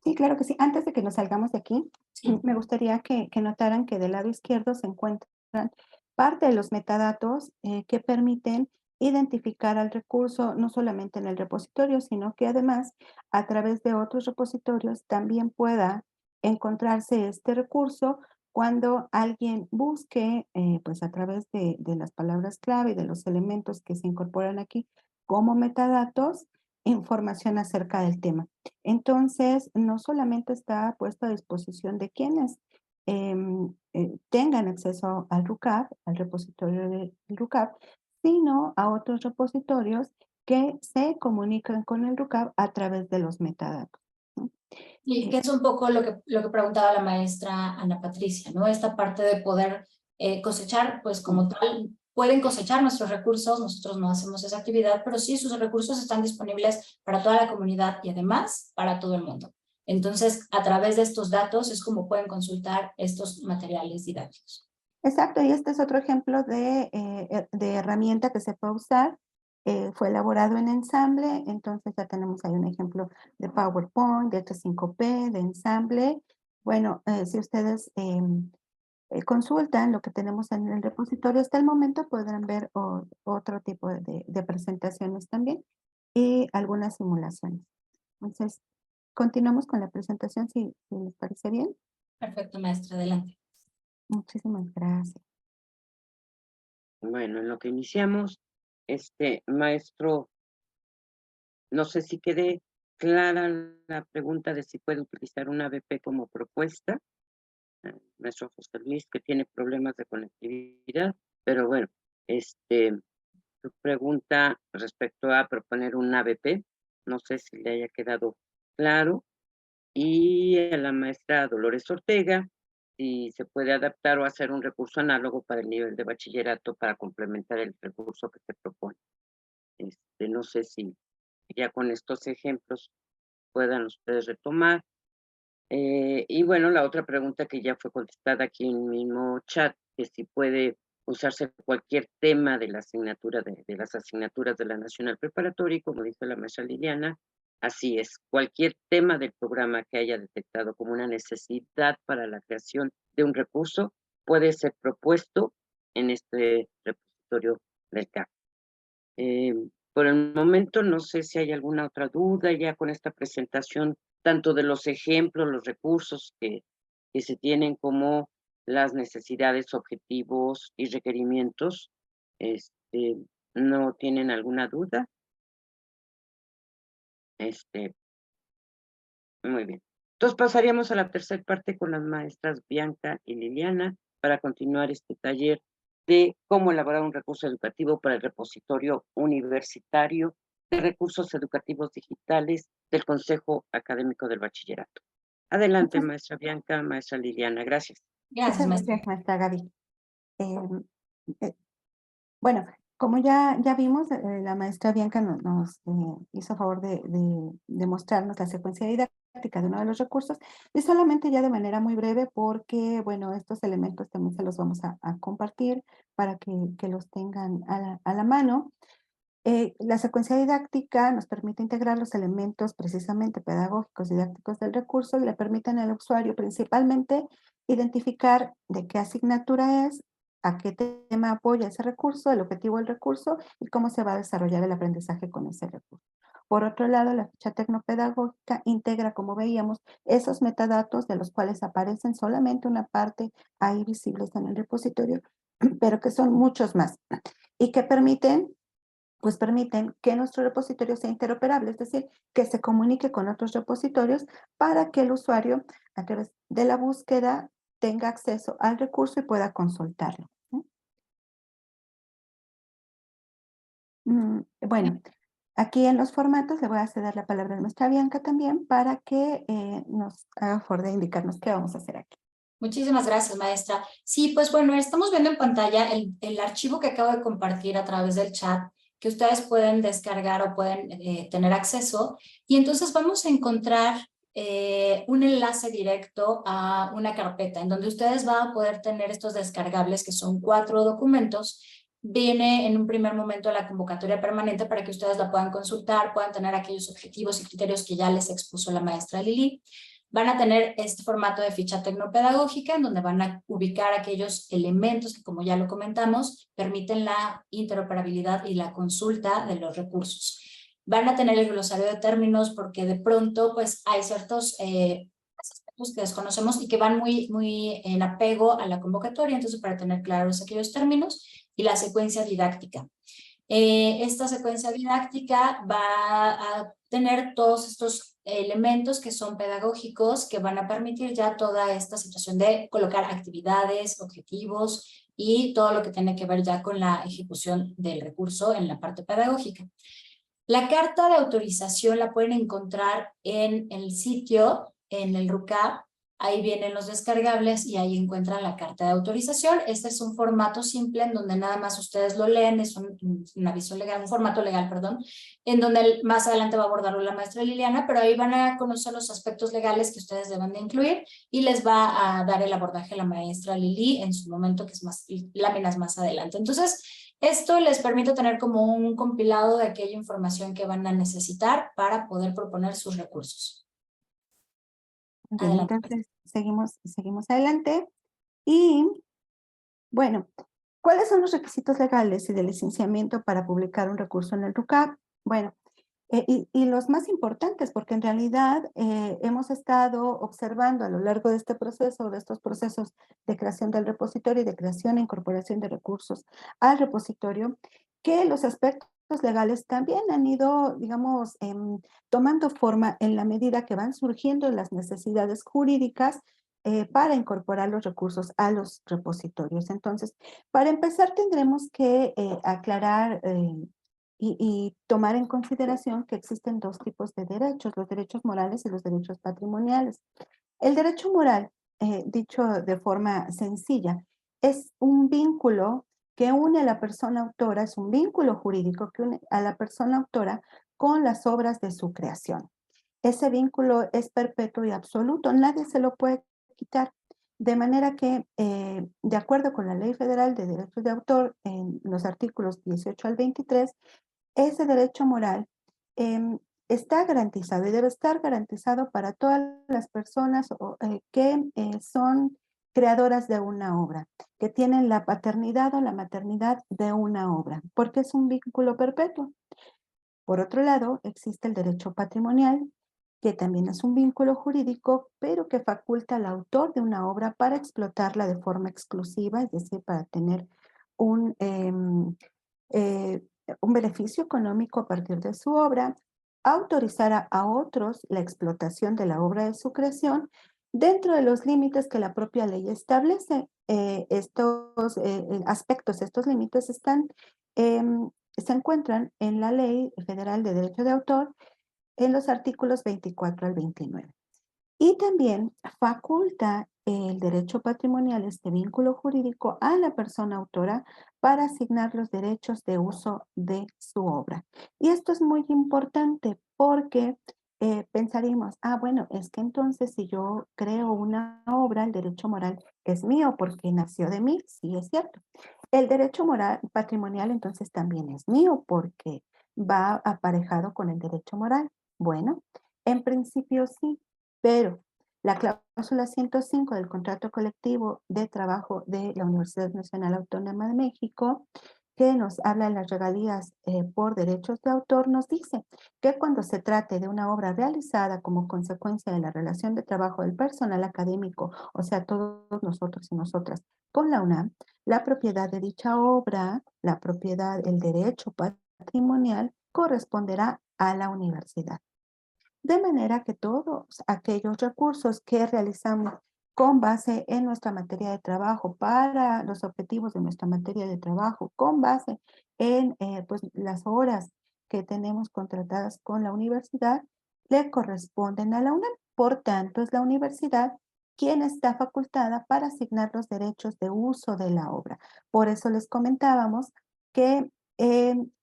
C: Sí, claro que sí. Antes de que nos salgamos de aquí,
B: Sí.
C: me gustaría que notaran que del lado izquierdo se encuentran parte de los metadatos que permiten identificar al recurso no solamente en el repositorio, sino que además a través de otros repositorios también pueda encontrarse este recurso cuando alguien busque, pues a través de las palabras clave y de los elementos que se incorporan aquí como metadatos, información acerca del tema. Entonces, no solamente está puesto a disposición de quienes tengan acceso al RUCAP, al repositorio del RUCAP, sino a otros repositorios que se comunican con el RUCAP a través de los metadatos, ¿no?
B: Y que es un poco lo que preguntaba la maestra Ana Patricia, ¿no? Esta parte de poder cosechar, pues como tal, pueden cosechar nuestros recursos, nosotros no hacemos esa actividad, pero sí sus recursos están disponibles para toda la comunidad y además para todo el mundo. Entonces, a través de estos datos es como pueden consultar estos materiales didácticos.
C: Exacto, y este es otro ejemplo de herramienta que se puede usar. Fue elaborado en Ensamble, entonces ya tenemos ahí un ejemplo de PowerPoint, de H5P, de Ensamble. Bueno, si ustedes consultan lo que tenemos en el repositorio hasta el momento, podrán ver otro tipo de presentaciones también y algunas simulaciones. Entonces, continuamos con la presentación, si les parece bien.
B: Perfecto, maestra, adelante.
C: Muchísimas gracias.
A: Bueno, en lo que iniciamos, maestro, no sé si quede clara la pregunta de si puede utilizar una ABP como propuesta. Maestro José Luis, que tiene problemas de conectividad, pero bueno, su pregunta respecto a proponer un ABP, no sé si le haya quedado claro, y a la maestra Dolores Ortega, si se puede adaptar o hacer un recurso análogo para el nivel de bachillerato para complementar el recurso que se propone. No sé si ya con estos ejemplos puedan ustedes retomar. Y bueno, la otra pregunta que ya fue contestada aquí en el mismo chat, que si puede usarse cualquier tema de la asignatura de las asignaturas de la Nacional Preparatoria, y como dice la maestra Liliana, así es, cualquier tema del programa que haya detectado como una necesidad para la creación de un recurso puede ser propuesto en este repositorio del CAP. Por el momento no sé si hay alguna otra duda ya con esta presentación, tanto de los ejemplos, los recursos que se tienen, como las necesidades, objetivos y requerimientos. ¿No tienen alguna duda? Muy bien. Entonces pasaríamos a la tercera parte con las maestras Bianca y Liliana para continuar este taller de cómo elaborar un recurso educativo para el repositorio universitario de recursos educativos digitales del Consejo Académico del Bachillerato. Adelante, maestra Bianca, maestra Liliana. Gracias.
B: Gracias,
C: Muchas
B: maestra.
C: gracias, maestra Gaby. Bueno, como ya vimos, la maestra Bianca nos hizo favor de mostrarnos la secuencia didáctica de uno de los recursos, y solamente ya de manera muy breve, porque, bueno, estos elementos también se los vamos a compartir para que los tengan a la mano. La secuencia didáctica nos permite integrar los elementos precisamente pedagógicos didácticos del recurso y le permiten al usuario principalmente identificar de qué asignatura es, a qué tema apoya ese recurso, el objetivo del recurso y cómo se va a desarrollar el aprendizaje con ese recurso. Por otro lado, la ficha tecnopedagógica integra, como veíamos, esos metadatos de los cuales aparecen solamente una parte ahí visibles en el repositorio, pero que son muchos más y que permiten que nuestro repositorio sea interoperable, es decir, que se comunique con otros repositorios para que el usuario, a través de la búsqueda, tenga acceso al recurso y pueda consultarlo. Bueno, aquí en los formatos le voy a ceder la palabra a nuestra Bianca también para que nos haga favor de indicarnos qué vamos a hacer aquí.
B: Muchísimas gracias, maestra. Sí, pues bueno, estamos viendo en pantalla el archivo que acabo de compartir a través del chat, que ustedes pueden descargar o pueden tener acceso. Y entonces vamos a encontrar un enlace directo a una carpeta en donde ustedes van a poder tener estos descargables, que son 4 documentos. Viene en un primer momento la convocatoria permanente para que ustedes la puedan consultar, puedan tener aquellos objetivos y criterios que ya les expuso la maestra Lili. Van a tener este formato de ficha tecnopedagógica en donde van a ubicar aquellos elementos que, como ya lo comentamos, permiten la interoperabilidad y la consulta de los recursos. Van a tener el glosario de términos porque de pronto pues hay ciertos aspectos que desconocemos y que van muy en apego a la convocatoria, entonces para tener claros aquellos términos y la secuencia didáctica. Esta secuencia didáctica va a tener todos estos elementos que son pedagógicos que van a permitir ya toda esta situación de colocar actividades, objetivos y todo lo que tiene que ver ya con la ejecución del recurso en la parte pedagógica. La carta de autorización la pueden encontrar en el sitio, en el RUCAP, Ahí vienen los descargables y ahí encuentran la carta de autorización. Este es un formato simple en donde nada más ustedes lo leen, es un aviso legal, un formato legal, perdón, en donde más adelante va a abordarlo la maestra Liliana, pero ahí van a conocer los aspectos legales que ustedes deben de incluir y les va a dar el abordaje la maestra Lili en su momento, que es más láminas más adelante. Entonces, esto les permite tener como un compilado de aquella información que van a necesitar para poder proponer sus recursos.
C: Bien,
B: Adelante.
C: entonces seguimos adelante. Y bueno, ¿cuáles son los requisitos legales y de licenciamiento para publicar un recurso en el RUCAP? Bueno, y los más importantes, porque en realidad hemos estado observando a lo largo de este proceso, de estos procesos de creación del repositorio y de creación e incorporación de recursos al repositorio, que los aspectos legales también han ido, digamos, tomando forma en la medida que van surgiendo las necesidades jurídicas para incorporar los recursos a los repositorios. Entonces, para empezar, tendremos que aclarar y tomar en consideración que existen dos tipos de derechos, los derechos morales y los derechos patrimoniales. El derecho moral, dicho de forma sencilla, es un vínculo que une a la persona autora, es un vínculo jurídico que une a la persona autora con las obras de su creación. Ese vínculo es perpetuo y absoluto, nadie se lo puede quitar. De manera que, de acuerdo con la Ley Federal de Derechos de Autor, en los artículos 18 al 23, ese derecho moral está garantizado y debe estar garantizado para todas las personas que son creadoras de una obra, que tienen la paternidad o la maternidad de una obra, porque es un vínculo perpetuo. Por otro lado, existe el derecho patrimonial, que también es un vínculo jurídico, pero que faculta al autor de una obra para explotarla de forma exclusiva, es decir, para tener un, eh, un beneficio económico a partir de su obra, autorizar a otros la explotación de la obra de su creación dentro de los límites que la propia ley establece. Estos aspectos, estos límites se encuentran en la Ley Federal de Derecho de Autor en los artículos 24 al 29. Y también faculta el derecho patrimonial, este vínculo jurídico, a la persona autora para asignar los derechos de uso de su obra. Y esto es muy importante porque pensaríamos, bueno, es que entonces si yo creo una obra, el derecho moral es mío porque nació de mí, sí es cierto. El derecho moral patrimonial entonces también es mío porque va aparejado con el derecho moral. Bueno, en principio sí, pero la cláusula 105 del contrato colectivo de trabajo de la Universidad Nacional Autónoma de México, que nos habla de las regalías por derechos de autor, nos dice que cuando se trate de una obra realizada como consecuencia de la relación de trabajo del personal académico, o sea, todos nosotros y nosotras, con la UNAM, la propiedad de dicha obra, la propiedad, el derecho patrimonial, corresponderá a la universidad. De manera que todos aquellos recursos que realizamos con base en nuestra materia de trabajo, para los objetivos de nuestra materia de trabajo, con base en pues, las horas que tenemos contratadas con la universidad, le corresponden a la UNAM. Por tanto, es la universidad quien está facultada para asignar los derechos de uso de la obra. Por eso les comentábamos que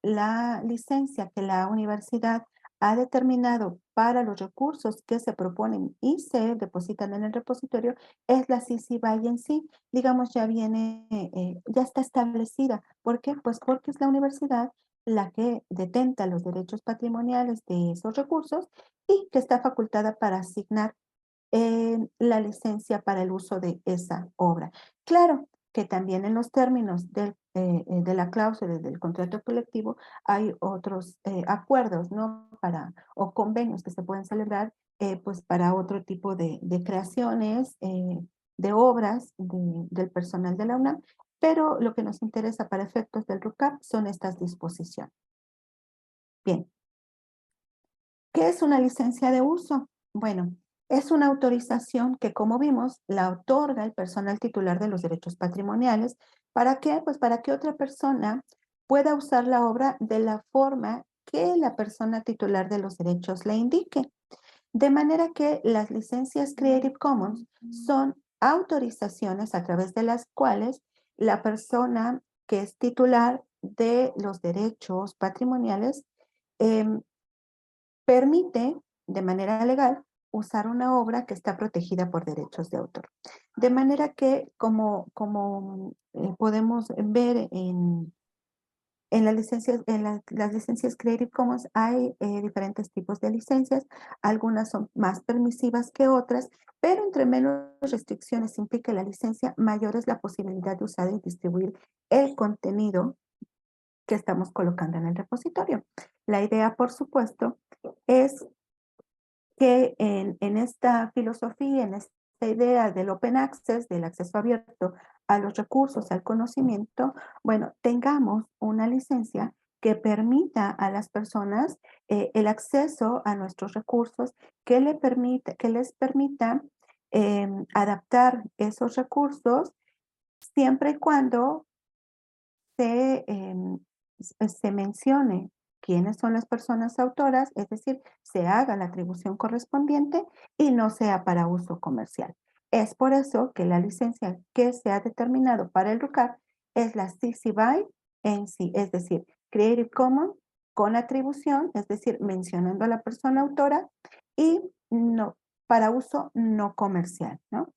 C: la licencia que la universidad ha determinado para los recursos que se proponen y se depositan en el repositorio es la CC BY en sí, digamos, ya viene, ya está establecida. ¿Por qué? Pues porque es la universidad la que detenta los derechos patrimoniales de esos recursos y que está facultada para asignar la licencia para el uso de esa obra. Claro que también en los términos de la cláusula del contrato colectivo hay otros acuerdos, ¿no? O convenios que se pueden celebrar pues para otro tipo de creaciones, de obras del personal de la UNAM, pero lo que nos interesa para efectos del RUCAP son estas disposiciones. Bien. ¿Qué es una licencia de uso? Bueno, es una autorización que, como vimos, la otorga el personal titular de los derechos patrimoniales. ¿Para qué? Pues para que otra persona pueda usar la obra de la forma que la persona titular de los derechos le indique. De manera que las licencias Creative Commons son autorizaciones a través de las cuales la persona que es titular de los derechos patrimoniales permite de manera legal usar una obra que está protegida por derechos de autor. De manera que, como podemos ver en las licencias, las licencias Creative Commons hay diferentes tipos de licencias, algunas son más permisivas que otras, pero entre menos restricciones implique la licencia, mayor es la posibilidad de usar y distribuir el contenido que estamos colocando en el repositorio. La idea, por supuesto, es que en esta filosofía, en esta idea del open access, del acceso abierto a los recursos, al conocimiento, bueno, tengamos una licencia que permita a las personas el acceso a nuestros recursos, que les permita adaptar esos recursos siempre y cuando se mencione quiénes son las personas autoras, es decir, se haga la atribución correspondiente y no sea para uso comercial. Es por eso que la licencia que se ha determinado para el RUCAP es la CC BY NC, es decir, Creative Commons con atribución, es decir, mencionando a la persona autora y no para uso no comercial, ¿no?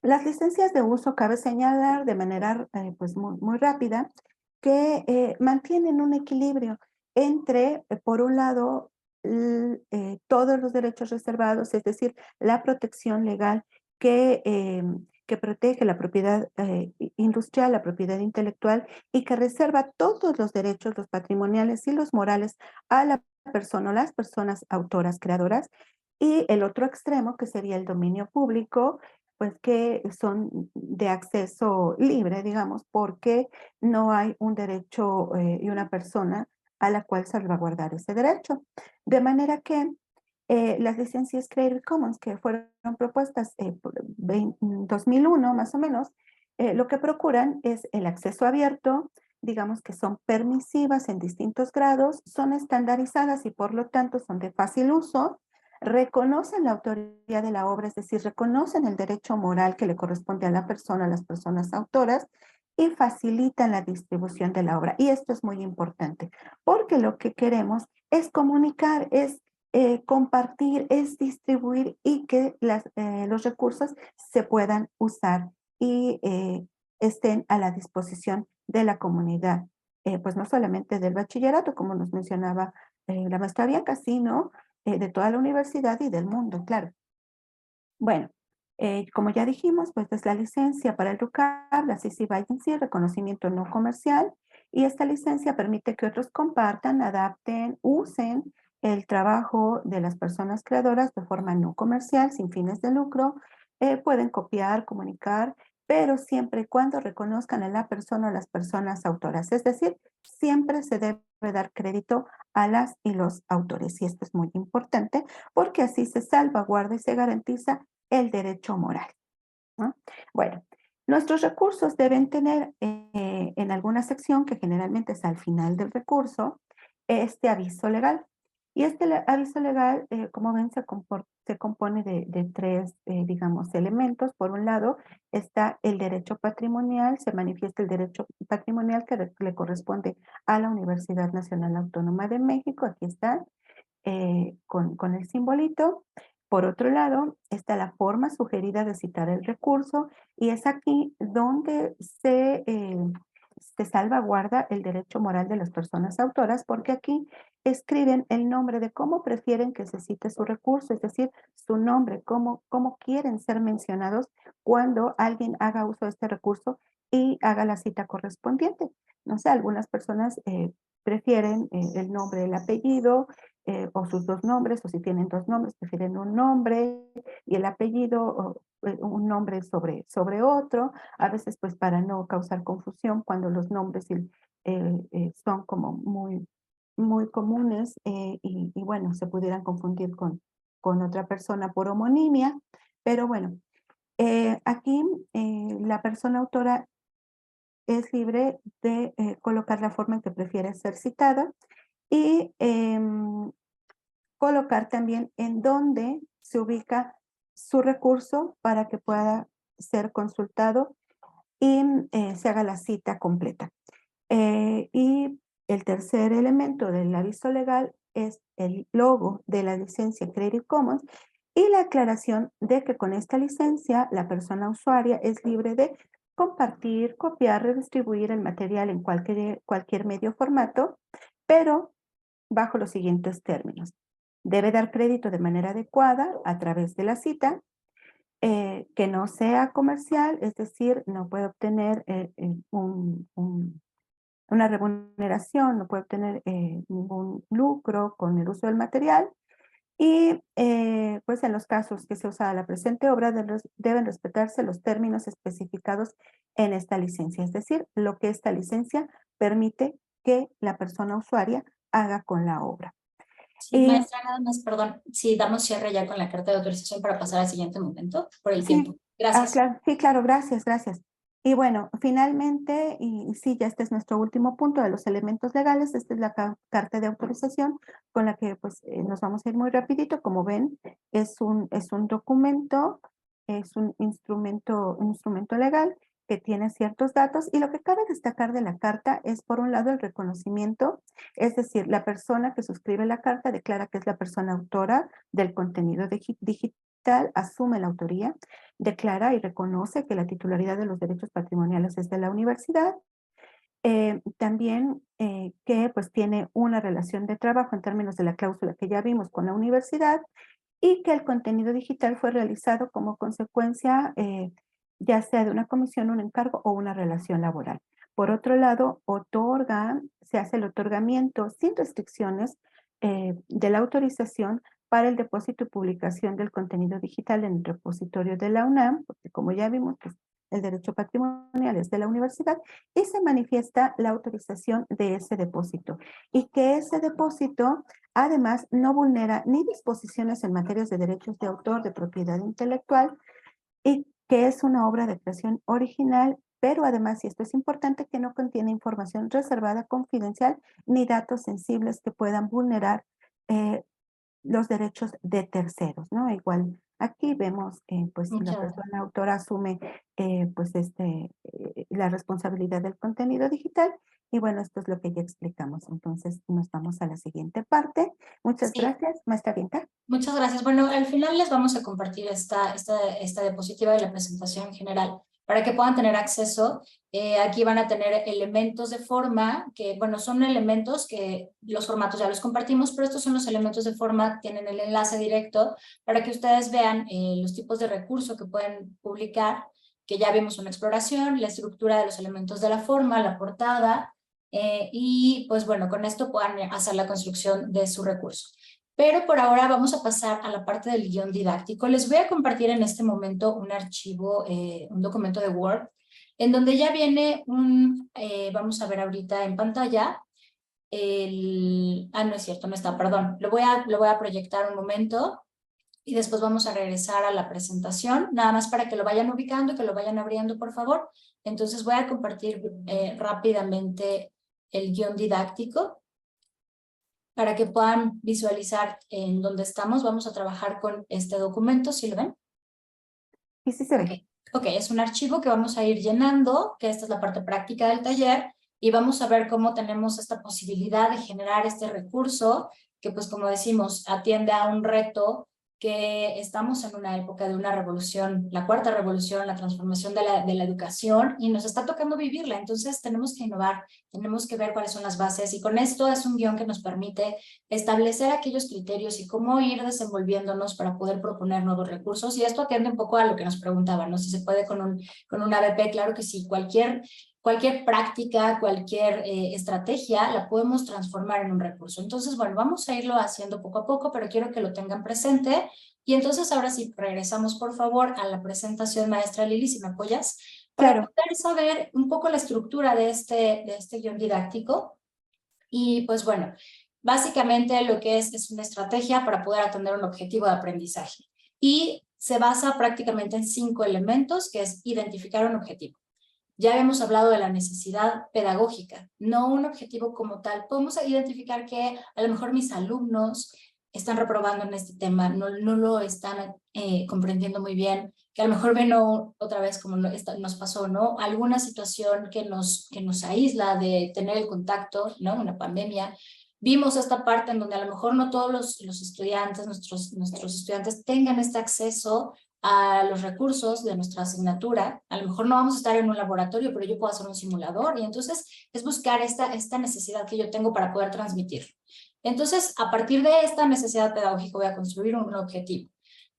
C: Las licencias de uso cabe señalar de manera pues muy rápida que mantienen un equilibrio entre, por un lado, todos los derechos reservados, es decir, la protección legal que protege la propiedad industrial, la propiedad intelectual y que reserva todos los derechos, los patrimoniales y los morales a la persona o las personas autoras, creadoras, y el otro extremo que sería el dominio público, pues que son de acceso libre, digamos, porque no hay un derecho y una persona a la cual salvaguardar ese derecho. De manera que las licencias Creative Commons que fueron propuestas por 2001 más o menos, lo que procuran es el acceso abierto, digamos que son permisivas en distintos grados, son estandarizadas y por lo tanto son de fácil uso, reconocen la autoría de la obra, es decir, reconocen el derecho moral que le corresponde a la persona, a las personas autoras, y facilitan la distribución de la obra. Y esto es muy importante, porque lo que queremos es comunicar, es compartir, es distribuir y que los recursos se puedan usar y estén a la disposición de la comunidad. Pues no solamente del bachillerato, como nos mencionaba la maestra Bianca, sino de toda la universidad y del mundo, claro. Bueno, como ya dijimos, pues es la licencia para el RUCAP, la CC BY NC, reconocimiento no comercial, y esta licencia permite que otros compartan, adapten, usen el trabajo de las personas creadoras de forma no comercial, sin fines de lucro, pueden copiar, comunicar, pero siempre y cuando reconozcan a la persona o las personas autoras. Es decir, siempre se debe dar crédito a las y los autores, y esto es muy importante porque así se salvaguarda y se garantiza el derecho moral, ¿no? Bueno, nuestros recursos deben tener en alguna sección, que generalmente es al final del recurso, este aviso legal. Y este aviso legal, como ven, se compone de tres, digamos, elementos. Por un lado, está el derecho patrimonial, se manifiesta el derecho patrimonial que le corresponde a la Universidad Nacional Autónoma de México. Aquí está, con el simbolito. Por otro lado, está la forma sugerida de citar el recurso y es aquí donde se salvaguarda el derecho moral de las personas autoras, porque aquí escriben el nombre de cómo prefieren que se cite su recurso, es decir, su nombre, cómo quieren ser mencionados cuando alguien haga uso de este recurso y haga la cita correspondiente. No sé, algunas personas prefieren el nombre, el apellido, o sus dos nombres, o si tienen dos nombres, prefieren un nombre y el apellido, o un nombre sobre otro, a veces pues para no causar confusión cuando los nombres son como muy comunes y bueno, se pudieran confundir con otra persona por homonimia, pero bueno, aquí la persona autora es libre de colocar la forma en que prefiere ser citada y colocar también en dónde se ubica su recurso para que pueda ser consultado y se haga la cita completa. Y el tercer elemento del aviso legal es el logo de la licencia Creative Commons y la aclaración de que con esta licencia la persona usuaria es libre de compartir, copiar, redistribuir el material en cualquier medio formato, pero bajo los siguientes términos. Debe dar crédito de manera adecuada a través de la cita, que no sea comercial, es decir, no puede obtener una remuneración, no puede obtener ningún lucro con el uso del material. Y pues en los casos que se usa la presente obra deben respetarse los términos especificados en esta licencia, es decir, lo que esta licencia permite que la persona usuaria haga con la obra.
B: Sí, maestra, nada más, perdón, si damos cierre ya con la carta de autorización para pasar al siguiente momento, por el tiempo. Gracias.
C: Claro, sí, claro, gracias. Y bueno, finalmente, y sí, ya este es nuestro último punto de los elementos legales. Esta es la carta de autorización con la que pues nos vamos a ir muy rapidito. Como ven, es un documento, es un instrumento legal que tiene ciertos datos, y lo que cabe destacar de la carta es, por un lado, el reconocimiento, es decir, la persona que suscribe la carta declara que es la persona autora del contenido digital, asume la autoría, declara y reconoce que la titularidad de los derechos patrimoniales es de la universidad. También que pues tiene una relación de trabajo en términos de la cláusula que ya vimos con la universidad, y que el contenido digital fue realizado como consecuencia ya sea de una comisión, un encargo o una relación laboral. Por otro lado, se hace el otorgamiento sin restricciones de la autorización para el depósito y publicación del contenido digital en el repositorio de la UNAM, porque como ya vimos, pues, el derecho patrimonial es de la universidad, y se manifiesta la autorización de ese depósito. Y que ese depósito, además, no vulnera ni disposiciones en materias de derechos de autor, de propiedad intelectual, y que es una obra de creación original, pero además, y esto es importante, que no contiene información reservada, confidencial, ni datos sensibles que puedan vulnerar los derechos de terceros, ¿no? Igual aquí vemos pues la persona autora asume pues la responsabilidad del contenido digital, y bueno, esto es lo que ya explicamos. Entonces nos vamos a la siguiente parte. Muchas gracias, maestra Bianca.
B: Muchas gracias. Bueno, al final les vamos a compartir esta diapositiva de la presentación general para que puedan tener acceso. Aquí van a tener elementos de forma que, bueno, son elementos que los formatos ya los compartimos, pero estos son los elementos de forma, tienen el enlace directo para que ustedes vean los tipos de recurso que pueden publicar, que ya vimos una exploración, la estructura de los elementos de la forma, la portada, y pues bueno, con esto puedan hacer la construcción de su recurso. Pero por ahora vamos a pasar a la parte del guión didáctico. Les voy a compartir en este momento un archivo, un documento de Word, en donde ya viene vamos a ver ahorita en pantalla, no es cierto, no está, perdón. Lo voy a proyectar un momento y después vamos a regresar a la presentación, nada más para que lo vayan ubicando, que lo vayan abriendo, por favor. Entonces voy a compartir rápidamente el guión didáctico para que puedan visualizar en dónde estamos. Vamos a trabajar con este documento, ¿sí lo ven?
C: Sí, sí se ve.
B: Ok, es un archivo que vamos a ir llenando, que esta es la parte práctica del taller, y vamos a ver cómo tenemos esta posibilidad de generar este recurso, que pues como decimos, atiende a un reto, que estamos en una época de una revolución, la cuarta revolución, la transformación de la educación, y nos está tocando vivirla. Entonces tenemos que innovar, tenemos que ver cuáles son las bases, y con esto es un guión que nos permite establecer aquellos criterios y cómo ir desenvolviéndonos para poder proponer nuevos recursos. Y esto atiende un poco a lo que nos preguntaban, ¿no? Si se puede con un ABP. Claro que sí, cualquier práctica, cualquier estrategia la podemos transformar en un recurso. Entonces, bueno, vamos a irlo haciendo poco a poco, pero quiero que lo tengan presente. Y entonces ahora sí, regresamos por favor a la presentación, maestra Lili, si me apoyas, para poder saber un poco la estructura de este guión didáctico. Y pues bueno, básicamente lo que es una estrategia para poder atender un objetivo de aprendizaje. Y se basa prácticamente en 5 elementos, que es identificar un objetivo. Ya hemos hablado de la necesidad pedagógica, no un objetivo como tal. Podemos identificar que a lo mejor mis alumnos están reprobando en este tema, no lo están comprendiendo muy bien, que a lo mejor ven otra vez como nos pasó, ¿no? Alguna situación que nos aísla de tener el contacto, ¿no? Una pandemia. Vimos esta parte en donde a lo mejor no todos los estudiantes, nuestros estudiantes tengan este acceso a los recursos de nuestra asignatura. A lo mejor no vamos a estar en un laboratorio, pero yo puedo hacer un simulador, y entonces es buscar esta necesidad que yo tengo para poder transmitir. Entonces, a partir de esta necesidad pedagógica voy a construir un objetivo.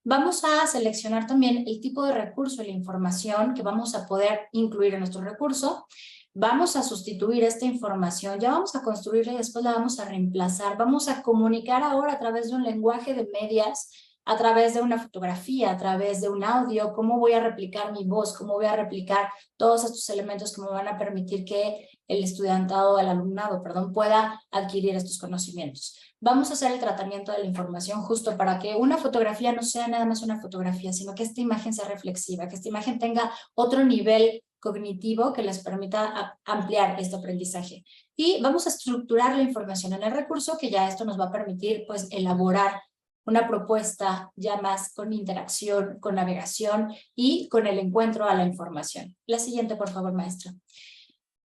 B: Vamos a seleccionar también el tipo de recurso y la información que vamos a poder incluir en nuestro recurso. Vamos a sustituir esta información, ya vamos a construirla y después la vamos a reemplazar. Vamos a comunicar ahora a través de un lenguaje de medias, a través de una fotografía, a través de un audio, cómo voy a replicar mi voz, cómo voy a replicar todos estos elementos que me van a permitir que el estudiantado, el alumnado, perdón, pueda adquirir estos conocimientos. Vamos a hacer el tratamiento de la información justo para que una fotografía no sea nada más una fotografía, sino que esta imagen sea reflexiva, que esta imagen tenga otro nivel cognitivo que les permita ampliar este aprendizaje. Y vamos a estructurar la información en el recurso, que ya esto nos va a permitir pues elaborar una propuesta ya más con interacción, con navegación y con el encuentro a la información. La siguiente, por favor, maestra.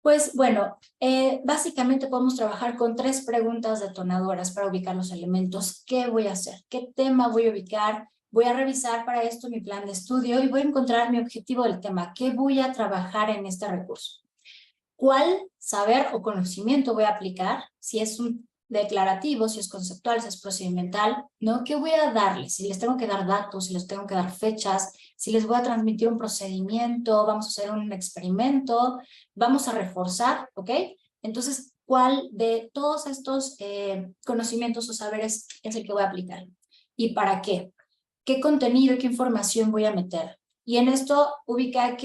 B: Pues bueno, básicamente podemos trabajar con 3 preguntas detonadoras para ubicar los elementos. ¿Qué voy a hacer? ¿Qué tema voy a ubicar? Voy a revisar para esto mi plan de estudio y voy a encontrar mi objetivo del tema. ¿Qué voy a trabajar en este recurso? ¿Cuál saber o conocimiento voy a aplicar? Si es un declarativo, si es conceptual, si es procedimental, ¿no? ¿Qué voy a darles? Si les tengo que dar datos, si les tengo que dar fechas, si les voy a transmitir un procedimiento, vamos a hacer un experimento, vamos a reforzar, ¿ok? Entonces, ¿cuál de todos estos conocimientos o saberes es el que voy a aplicar? ¿Y para qué? ¿Qué contenido y qué información voy a meter? Y en esto ubicar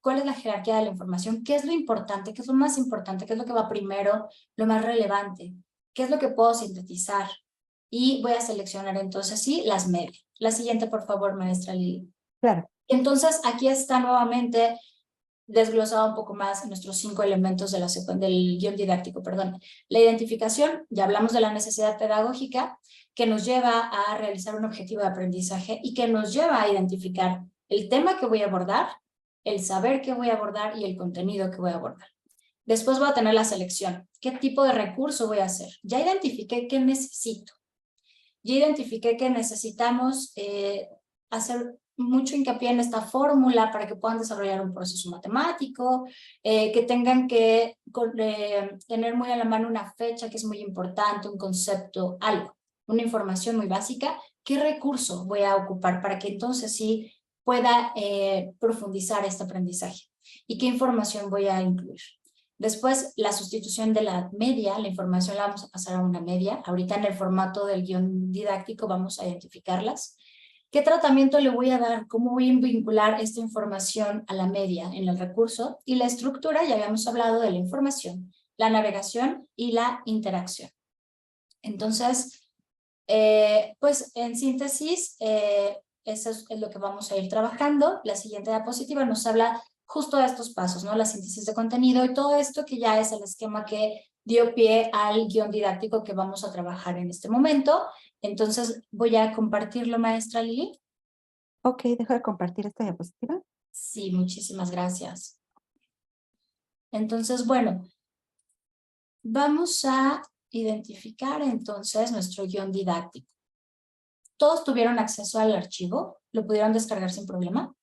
B: cuál es la jerarquía de la información, qué es lo importante, qué es lo más importante, qué es lo que va primero, lo más relevante, qué es lo que puedo sintetizar. Y voy a seleccionar entonces, sí, las medias. La siguiente, por favor, maestra Lili.
C: Claro.
B: Entonces, aquí está nuevamente desglosado un poco más nuestros 5 elementos de del guión didáctico, perdón. La identificación, ya hablamos de la necesidad pedagógica, que nos lleva a realizar un objetivo de aprendizaje y que nos lleva a identificar el tema que voy a abordar, el saber que voy a abordar y el contenido que voy a abordar. Después voy a tener la selección. ¿Qué tipo de recurso voy a hacer? Ya identifiqué qué necesito. Ya identifiqué que necesitamos hacer mucho hincapié en esta fórmula para que puedan desarrollar un proceso matemático, que tengan que tener muy a la mano una fecha que es muy importante, un concepto, algo, una información muy básica. ¿Qué recurso voy a ocupar para que entonces sí pueda profundizar este aprendizaje? ¿Y qué información voy a incluir? Después, la sustitución de la media, la información la vamos a pasar a una media. Ahorita en el formato del guión didáctico vamos a identificarlas. ¿Qué tratamiento le voy a dar? ¿Cómo voy a vincular esta información a la media en el recurso? Y la estructura, ya habíamos hablado de la información, la navegación y la interacción. Entonces, pues en síntesis, eso es lo que vamos a ir trabajando. La siguiente diapositiva nos habla justo de estos pasos, ¿no? La síntesis de contenido y todo esto que ya es el esquema que dio pie al guión didáctico que vamos a trabajar en este momento. Entonces voy a compartirlo, maestra Lili.
C: Ok, dejo de compartir esta diapositiva.
B: Sí, muchísimas gracias. Entonces, bueno, vamos a identificar entonces nuestro guión didáctico. ¿Todos tuvieron acceso al archivo? ¿Lo pudieron descargar sin problema?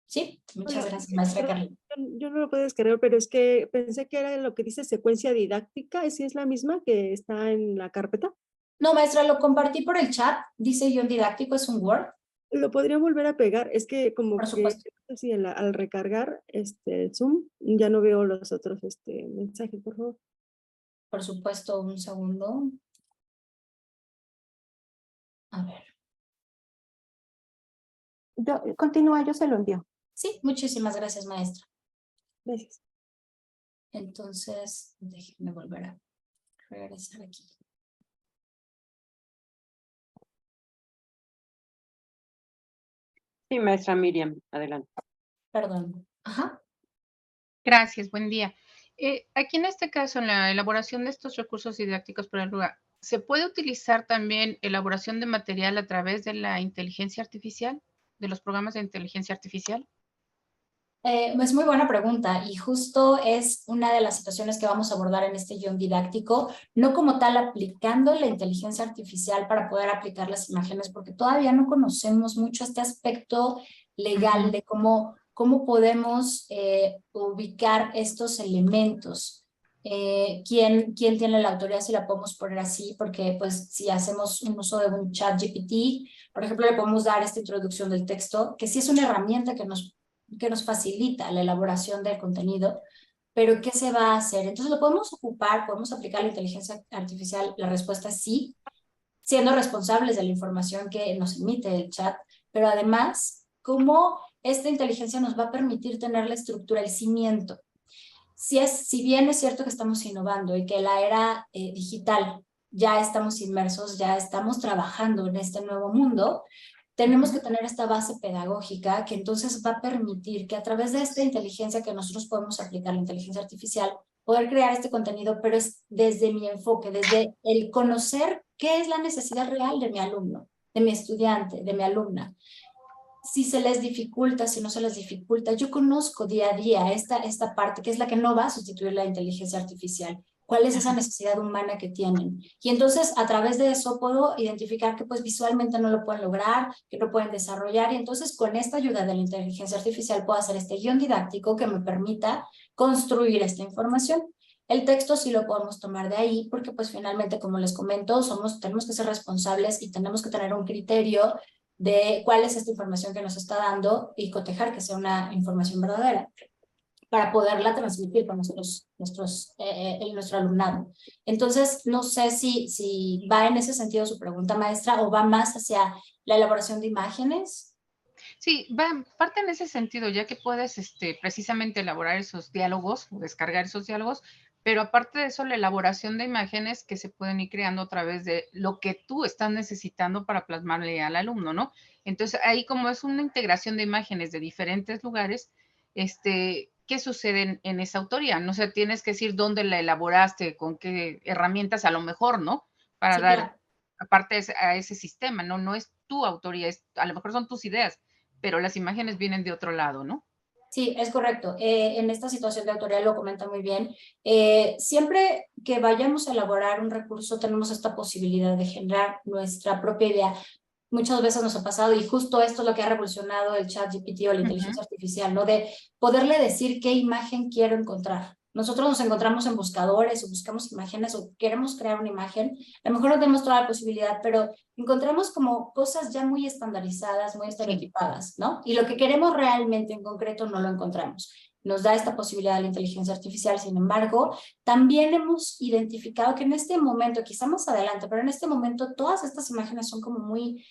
B: Sí, muchas gracias, maestra Carla.
F: Yo no lo puedo descargar, pero es que pensé que era lo que dice secuencia didáctica. ¿Sí es la misma que está en la carpeta?
B: No, maestra, lo compartí por el chat. Dice guión didáctico, es un Word.
F: Lo podría volver a pegar. Es que como
B: Por
F: que
B: supuesto.
F: así, al recargar el Zoom, ya no veo los otros mensajes, por favor.
B: Por supuesto, un segundo. A ver.
C: Continúa, yo se lo envío.
B: Sí, muchísimas gracias, maestra.
F: Gracias.
B: Entonces, déjenme volver a regresar aquí.
A: Sí, maestra Miriam, adelante.
B: Perdón. Ajá.
G: Gracias, buen día. Aquí en este caso, en la elaboración de estos recursos didácticos para ¿Se puede utilizar también elaboración de material a través de la inteligencia artificial, de los programas de inteligencia artificial?
B: Es muy buena pregunta y justo es una de las situaciones que vamos a abordar en este guión didáctico, no como tal aplicando la inteligencia artificial para poder aplicar las imágenes, porque todavía no conocemos mucho este aspecto legal de cómo podemos ubicar estos elementos. ¿Quién tiene la autoridad, si la podemos poner así? Porque pues si hacemos un uso de un chat GPT, por ejemplo, le podemos dar esta introducción del texto, que sí es una herramienta que nos facilita la elaboración del contenido, pero ¿qué se va a hacer? Entonces lo podemos ocupar, podemos aplicar la inteligencia artificial, la respuesta es sí, siendo responsables de la información que nos emite el chat, pero además, ¿cómo esta inteligencia nos va a permitir tener la estructura, el cimiento? Si bien es cierto que estamos innovando y que la era digital ya estamos inmersos, ya estamos trabajando en este nuevo mundo, tenemos que tener esta base pedagógica que entonces va a permitir que a través de esta inteligencia que nosotros podemos aplicar, la inteligencia artificial, poder crear este contenido, pero es desde mi enfoque, desde el conocer qué es la necesidad real de mi alumno, de mi estudiante, de mi alumna. Si se les dificulta, si no se les dificulta, yo conozco día a día esta parte que es la que no va a sustituir la inteligencia artificial. ¿Cuál es esa necesidad humana que tienen? Y entonces a través de eso puedo identificar que pues visualmente no lo pueden lograr, que no pueden desarrollar y entonces con esta ayuda de la inteligencia artificial puedo hacer este guión didáctico que me permita construir esta información. El texto sí lo podemos tomar de ahí porque pues finalmente como les comento tenemos que ser responsables y tenemos que tener un criterio de cuál es esta información que nos está dando y cotejar que sea una información verdadera para poderla transmitir con nuestro alumnado. Entonces, no sé si va en ese sentido su pregunta, maestra, o va más hacia la elaboración de imágenes.
G: Sí, parte en ese sentido, ya que puedes precisamente elaborar esos diálogos o descargar esos diálogos, pero aparte de eso, la elaboración de imágenes que se pueden ir creando a través de lo que tú estás necesitando para plasmarle al alumno, ¿no? Entonces, ahí como es una integración de imágenes de diferentes lugares, ¿qué sucede en esa autoría? No sé, tienes que decir dónde la elaboraste, con qué herramientas a lo mejor, ¿no? Para
B: Sí,
G: dar,
B: claro.
G: aparte a ese sistema, ¿no? No es tu autoría, a lo mejor son tus ideas, pero las imágenes vienen de otro lado, ¿no?
B: Sí, es correcto. En esta situación de autoría lo comenta muy bien. Siempre que vayamos a elaborar un recurso, tenemos esta posibilidad de generar nuestra propia idea. Muchas veces nos ha pasado y justo esto es lo que ha revolucionado el chat GPT o la inteligencia artificial, ¿no? De poderle decir qué imagen quiero encontrar. Nosotros nos encontramos en buscadores o buscamos imágenes o queremos crear una imagen. A lo mejor no tenemos toda la posibilidad, pero encontramos como cosas ya muy estandarizadas, muy estereotipadas, ¿no? Y lo que queremos realmente en concreto no lo encontramos. Nos da esta posibilidad de la inteligencia artificial, sin embargo, también hemos identificado que en este momento, quizá más adelante, pero en este momento todas estas imágenes son como muy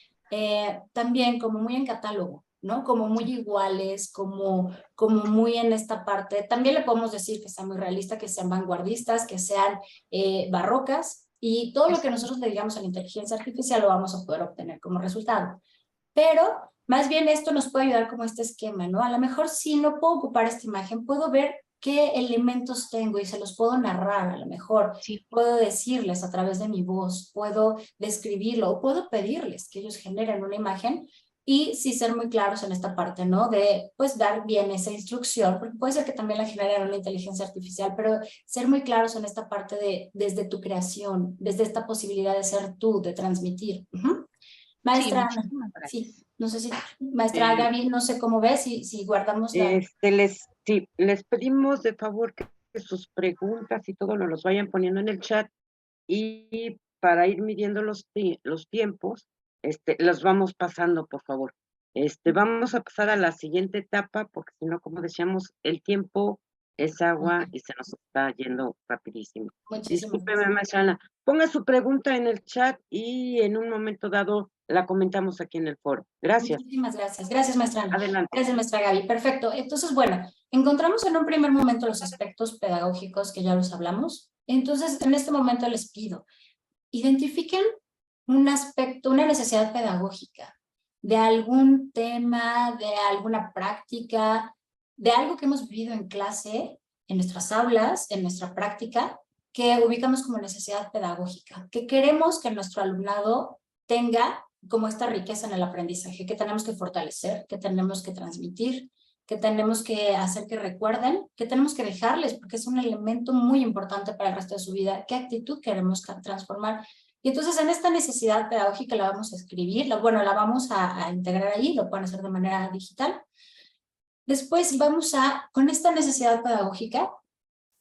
B: también como muy en catálogo, ¿no? Como muy iguales, como muy en esta parte. También le podemos decir que sean muy realistas, que sean vanguardistas, que sean barrocas, y todo lo que nosotros le digamos a la inteligencia artificial lo vamos a poder obtener como resultado. Pero más bien esto nos puede ayudar como este esquema, ¿no? A lo mejor si no puedo ocupar esta imagen, puedo ver qué elementos tengo y se los puedo narrar a lo mejor.
G: Sí.
B: Puedo decirles a través de mi voz, puedo describirlo o puedo pedirles que ellos generen una imagen y sí ser muy claros en esta parte, ¿no? De pues dar bien esa instrucción, porque puede ser que también la generen una inteligencia artificial, pero ser muy claros en esta parte de desde tu creación, desde esta posibilidad de ser tú, de transmitir. Maestra
G: Sí,
B: Ana,
G: muchísimas gracias.
B: sí, no sé si, maestra Gaby, no sé cómo ves, si guardamos la...
A: Les pedimos de favor que sus preguntas y todo nos los vayan poniendo en el chat y para ir midiendo los tiempos, los vamos pasando, por favor. Vamos a pasar a la siguiente etapa, porque si no, como decíamos, el tiempo es agua y se nos está yendo rapidísimo.
B: Muchísimas
A: Discúlpeme,
B: gracias.
A: maestra Ana. Ponga su pregunta en el chat y en un momento dado la comentamos aquí en el foro. Gracias.
B: Muchísimas gracias. Gracias, maestra Ana.
A: Adelante.
B: Gracias, maestra Gaby. Perfecto. Entonces, bueno, encontramos en un primer momento los aspectos pedagógicos que ya los hablamos. Entonces, en este momento les pido, identifiquen un aspecto, una necesidad pedagógica de algún tema, de alguna práctica, de algo que hemos vivido en clase, en nuestras aulas, en nuestra práctica, que ubicamos como necesidad pedagógica, que queremos que nuestro alumnado tenga como esta riqueza en el aprendizaje, que tenemos que fortalecer, que tenemos que transmitir, que tenemos que hacer que recuerden, que tenemos que dejarles, porque es un elemento muy importante para el resto de su vida, qué actitud queremos transformar. Y entonces en esta necesidad pedagógica la vamos a escribir, la vamos a integrar ahí, lo pueden hacer de manera digital. Después con esta necesidad pedagógica,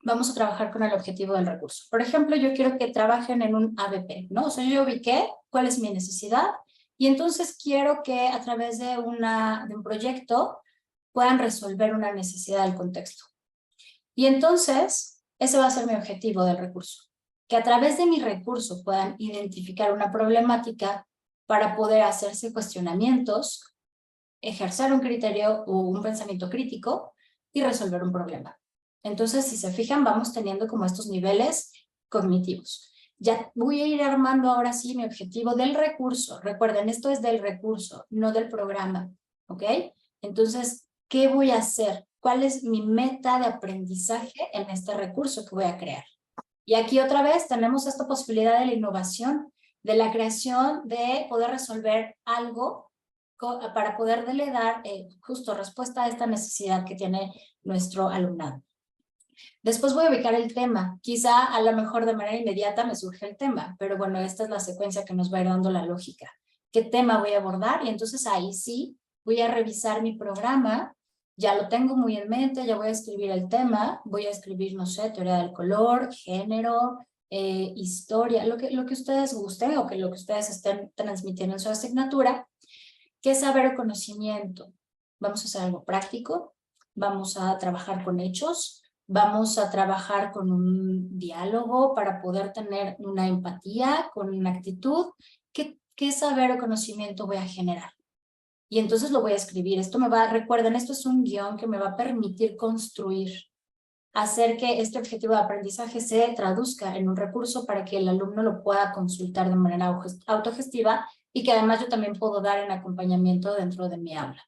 B: vamos a trabajar con el objetivo del recurso. Por ejemplo, yo quiero que trabajen en un ABP, ¿no? O sea, yo ubiqué cuál es mi necesidad y entonces quiero que a través de un proyecto puedan resolver una necesidad del contexto. Y entonces, ese va a ser mi objetivo del recurso. Que a través de mi recurso puedan identificar una problemática para poder hacerse cuestionamientos, ejercer un criterio o un pensamiento crítico y resolver un problema. Entonces, si se fijan, vamos teniendo como estos niveles cognitivos. Ya voy a ir armando ahora sí mi objetivo del recurso. Recuerden, esto es del recurso, no del programa, ¿ok? Entonces, ¿qué voy a hacer? ¿Cuál es mi meta de aprendizaje en este recurso que voy a crear? Y aquí otra vez tenemos esta posibilidad de la innovación, de la creación de poder resolver algo para poderle dar justo respuesta a esta necesidad que tiene nuestro alumnado. Después voy a ubicar el tema. Quizá a lo mejor de manera inmediata me surge el tema, pero bueno, esta es la secuencia que nos va a ir dando la lógica. ¿Qué tema voy a abordar? Y entonces ahí sí voy a revisar mi programa, ya lo tengo muy en mente, ya voy a escribir el tema, voy a escribir, no sé, teoría del color, género, historia, lo que ustedes gusten o lo que ustedes estén transmitiendo en su asignatura. ¿Qué es saber o conocimiento? Vamos a hacer algo práctico, vamos a trabajar con hechos, vamos a trabajar con un diálogo para poder tener una empatía, con una actitud. ¿Qué saber o conocimiento voy a generar? Y entonces lo voy a escribir. Recuerden, esto es un guión que me va a permitir construir, hacer que este objetivo de aprendizaje se traduzca en un recurso para que el alumno lo pueda consultar de manera autogestiva y que además yo también puedo dar en acompañamiento dentro de mi aula.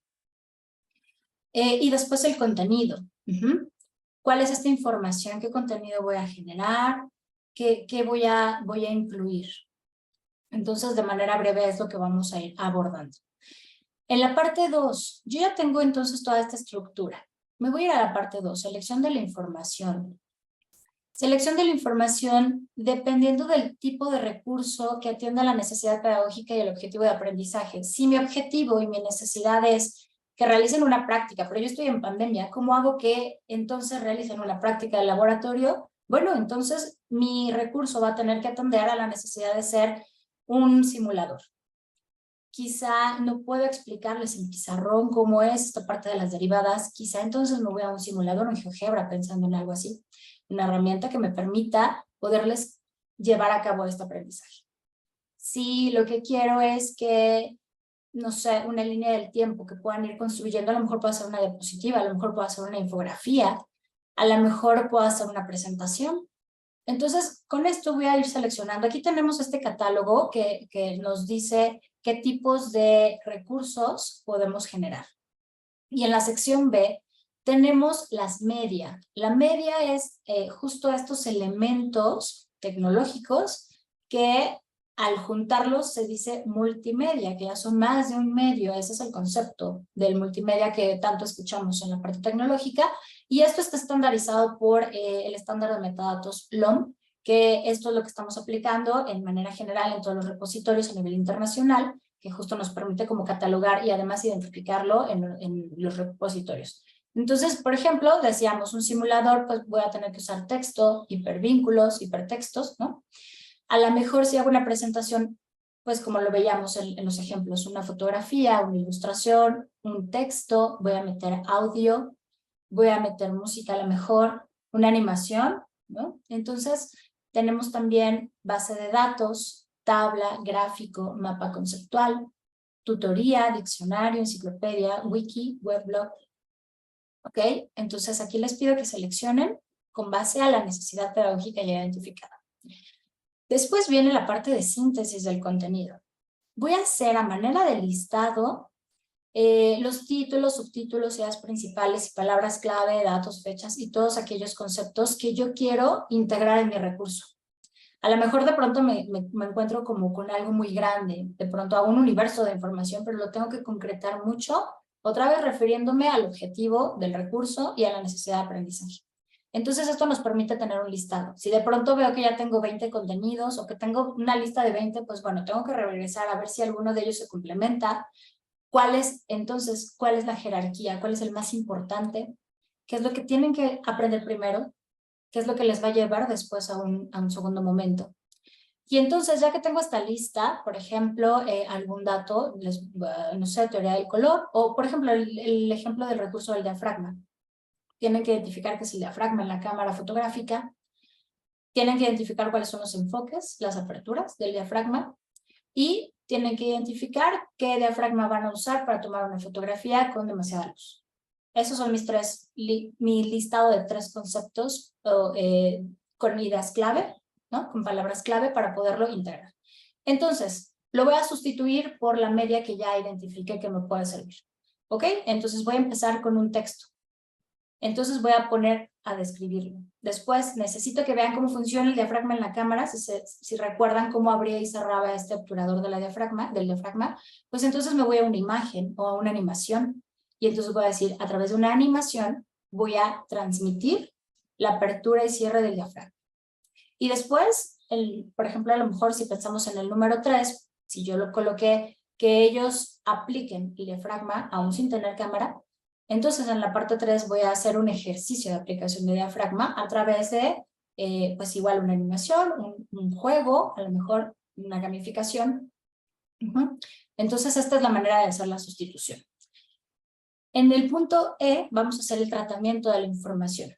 B: Y después el contenido. ¿Cuál es esta información? ¿Qué contenido voy a generar? ¿Qué voy a incluir? Entonces, de manera breve es lo que vamos a ir abordando. En la parte 2, yo ya tengo entonces toda esta estructura. Me voy a ir a la parte 2, selección de la información. Selección de la información dependiendo del tipo de recurso que atienda la necesidad pedagógica y el objetivo de aprendizaje. Si mi objetivo y mi necesidad es que realicen una práctica, pero yo estoy en pandemia, ¿cómo hago que entonces realicen una práctica de laboratorio? Bueno, entonces mi recurso va a tener que atender a la necesidad de ser un simulador. Quizá no puedo explicarles en pizarrón cómo es esta parte de las derivadas, quizá entonces me voy a un simulador o en GeoGebra pensando en algo así, una herramienta que me permita poderles llevar a cabo este aprendizaje. Si lo que quiero es que, no sé, una línea del tiempo que puedan ir construyendo, a lo mejor puedo hacer una diapositiva, a lo mejor puedo hacer una infografía, a lo mejor puedo hacer una presentación. Entonces, con esto voy a ir seleccionando. Aquí tenemos este catálogo que nos dice qué tipos de recursos podemos generar. Y en la sección B tenemos las media. La media es justo estos elementos tecnológicos que al juntarlos se dice multimedia, que ya son más de un medio. Ese es el concepto del multimedia que tanto escuchamos en la parte tecnológica. Y esto está estandarizado por el estándar de metadatos LOM, que esto es lo que estamos aplicando en manera general en todos los repositorios a nivel internacional, que justo nos permite como catalogar y además identificarlo en los repositorios. Entonces, por ejemplo, decíamos un simulador, pues voy a tener que usar texto, hipervínculos, hipertextos, ¿no? A lo mejor si hago una presentación, pues como lo veíamos en los ejemplos, una fotografía, una ilustración, un texto, voy a meter audio, voy a meter música a lo mejor, una animación, ¿no? Entonces, tenemos también base de datos, tabla, gráfico, mapa conceptual, tutoría, diccionario, enciclopedia, wiki, weblog. ¿Ok? Entonces, aquí les pido que seleccionen con base a la necesidad pedagógica ya identificada. Después viene la parte de síntesis del contenido. Voy a hacer a manera de listado los títulos, subtítulos, ideas principales y palabras clave, datos, fechas y todos aquellos conceptos que yo quiero integrar en mi recurso. A lo mejor de pronto me encuentro como con algo muy grande, de pronto a un universo de información, pero lo tengo que concretar mucho, otra vez refiriéndome al objetivo del recurso y a la necesidad de aprendizaje. Entonces esto nos permite tener un listado. Si de pronto veo que ya tengo 20 contenidos o que tengo una lista de 20, pues bueno, tengo que regresar a ver si alguno de ellos se complementa. Entonces, ¿cuál es la jerarquía? ¿Cuál es el más importante? ¿Qué es lo que tienen que aprender primero? ¿Qué es lo que les va a llevar después a un segundo momento? Y entonces, ya que tengo esta lista, por ejemplo, algún dato, no sé, teoría del color, o por ejemplo, el ejemplo del recurso del diafragma. Tienen que identificar qué es el diafragma en la cámara fotográfica, tienen que identificar cuáles son los enfoques, las aperturas del diafragma, y tienen que identificar qué diafragma van a usar para tomar una fotografía con demasiada luz. Esos son mi listado de 3 conceptos con ideas clave, ¿no? Con palabras clave para poderlo integrar. Entonces, lo voy a sustituir por la media que ya identifiqué que me puede servir. ¿Ok? Entonces voy a empezar con un texto. Entonces voy a poner a describirlo. Después necesito que vean cómo funciona el diafragma en la cámara. Si recuerdan cómo abría y cerraba este obturador del diafragma, pues entonces me voy a una imagen o a una animación. Y entonces voy a decir, a través de una animación voy a transmitir la apertura y cierre del diafragma. Y después, por ejemplo, a lo mejor si pensamos en el número 3, si yo lo coloqué, que ellos apliquen el diafragma aún sin tener cámara, entonces en la parte 3 voy a hacer un ejercicio de aplicación de diafragma a través de, pues igual una animación, un juego, a lo mejor una gamificación. Entonces esta es la manera de hacer la sustitución. En el punto E vamos a hacer el tratamiento de la información.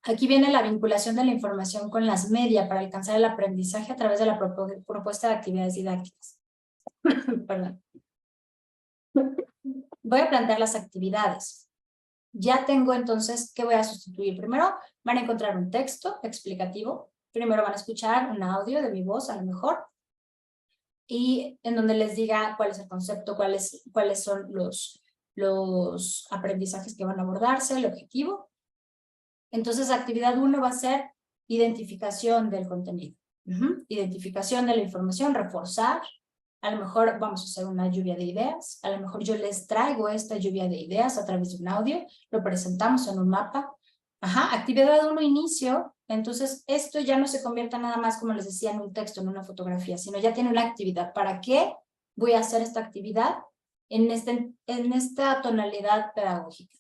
B: Aquí viene la vinculación de la información con las media para alcanzar el aprendizaje a través de la propuesta de actividades didácticas. Perdón. Voy a plantear las actividades. Ya tengo entonces, ¿qué voy a sustituir? Primero van a encontrar un texto explicativo. Primero van a escuchar un audio de mi voz, a lo mejor, y en donde les diga cuál es el concepto, cuáles son los aprendizajes que van a abordarse, el objetivo. Entonces, actividad 1 va a ser identificación del contenido, identificación de la información, reforzar. A lo mejor vamos a hacer una lluvia de ideas, a lo mejor yo les traigo esta lluvia de ideas a través de un audio, lo presentamos en un mapa. Actividad 1, inicio. Entonces, esto ya no se convierte nada más, como les decía, en un texto, en una fotografía, sino ya tiene una actividad. ¿Para qué voy a hacer esta actividad? En esta tonalidad pedagógica.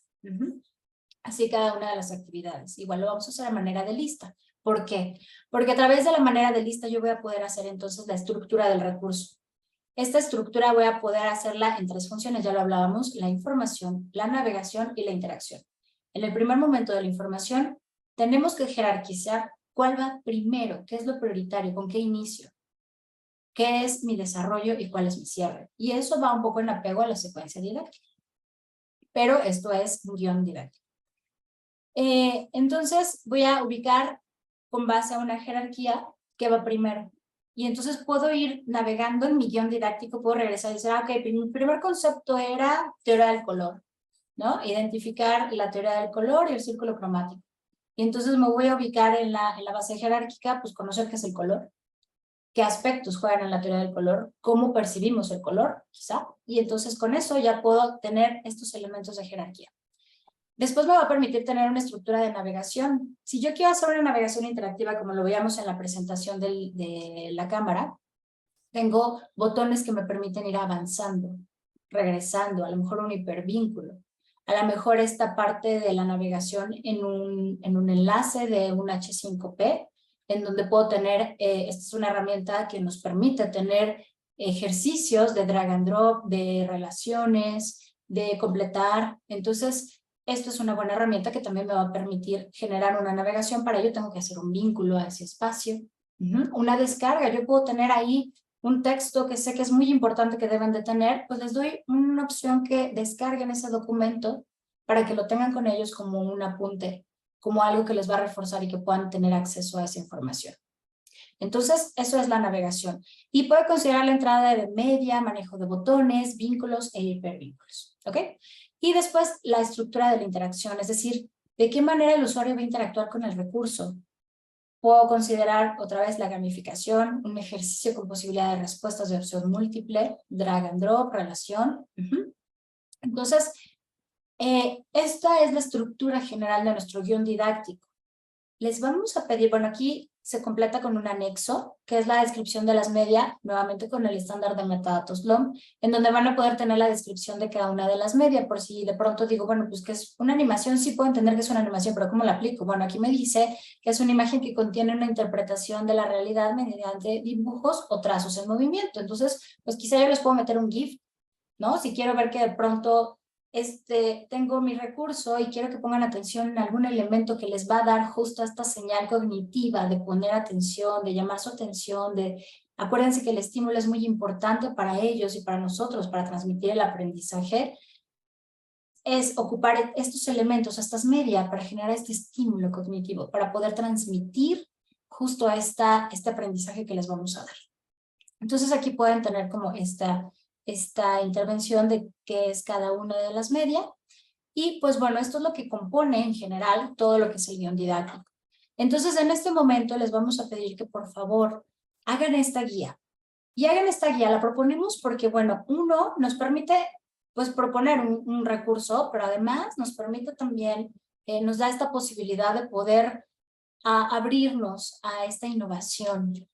B: Así cada una de las actividades. Igual lo vamos a hacer a manera de lista. ¿Por qué? Porque a través de la manera de lista yo voy a poder hacer entonces la estructura del recurso. Esta estructura voy a poder hacerla en 3 funciones, ya lo hablábamos: la información, la navegación y la interacción. En el primer momento de la información tenemos que jerarquizar cuál va primero, qué es lo prioritario, con qué inicio, qué es mi desarrollo y cuál es mi cierre. Y eso va un poco en apego a la secuencia didáctica. Pero esto es un guión didáctico. Entonces voy a ubicar con base a una jerarquía qué va primero. Y entonces puedo ir navegando en mi guión didáctico, puedo regresar y decir, ok, mi primer concepto era teoría del color, ¿no? Identificar la teoría del color y el círculo cromático. Y entonces me voy a ubicar en la base jerárquica, pues conocer qué es el color, qué aspectos juegan en la teoría del color, cómo percibimos el color, quizá. Y entonces con eso ya puedo tener estos elementos de jerarquía. Después me va a permitir tener una estructura de navegación. Si yo quiero hacer una navegación interactiva, como lo veíamos en la presentación de la cámara, tengo botones que me permiten ir avanzando, regresando, a lo mejor un hipervínculo. A lo mejor esta parte de la navegación en un enlace de un H5P, en donde puedo tener, esta es una herramienta que nos permite tener ejercicios de drag and drop, de relaciones, de completar. Entonces, esto es una buena herramienta que también me va a permitir generar una navegación. Para ello tengo que hacer un vínculo a ese espacio. Una descarga, yo puedo tener ahí un texto que sé que es muy importante que deben de tener, pues les doy una opción que descarguen ese documento para que lo tengan con ellos como un apunte, como algo que les va a reforzar y que puedan tener acceso a esa información. Entonces, eso es la navegación. Y puede considerar la entrada de media, manejo de botones, vínculos e hipervínculos. ¿ok? Y después la estructura de la interacción, es decir, de qué manera el usuario va a interactuar con el recurso. Puedo considerar otra vez la gamificación, un ejercicio con posibilidad de respuestas de opción múltiple, drag and drop, relación. Entonces, esta es la estructura general de nuestro guión didáctico. Les vamos a pedir, bueno, aquí se completa con un anexo, que es la descripción de las media, nuevamente con el estándar de metadatos LOM, en donde van a poder tener la descripción de cada una de las media, por si de pronto digo, bueno, pues que es una animación, sí puedo entender que es una animación, pero ¿cómo la aplico? Bueno, aquí me dice que es una imagen que contiene una interpretación de la realidad mediante dibujos o trazos en movimiento. Entonces, pues quizá yo les puedo meter un GIF, ¿no? Si quiero ver que de pronto tengo mi recurso y quiero que pongan atención en algún elemento que les va a dar justo esta señal cognitiva de poner atención, de llamar su atención, acuérdense que el estímulo es muy importante para ellos y para nosotros, para transmitir el aprendizaje, es ocupar estos elementos, estas media, para generar este estímulo cognitivo, para poder transmitir justo este aprendizaje que les vamos a dar. Entonces aquí pueden tener como esta intervención de qué es cada una de las media. Y pues bueno, esto es lo que compone en general todo lo que es el guión didáctico. Entonces en este momento les vamos a pedir que por favor hagan esta guía. Y hagan esta guía, la proponemos porque bueno, uno nos permite pues proponer un recurso, pero además nos permite también, nos da esta posibilidad de poder abrirnos a esta innovación.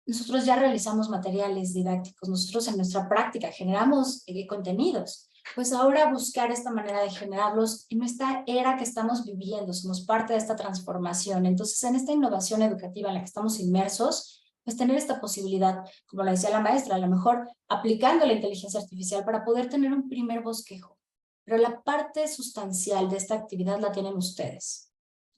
B: Nosotros ya realizamos materiales didácticos, nosotros en nuestra práctica generamos contenidos, pues ahora buscar esta manera de generarlos en esta era que estamos viviendo, somos parte de esta transformación. Entonces en esta innovación educativa en la que estamos inmersos, pues tener esta posibilidad, como la decía la maestra, a lo mejor aplicando la inteligencia artificial para poder tener un primer bosquejo. Pero la parte sustancial de esta actividad la tienen ustedes.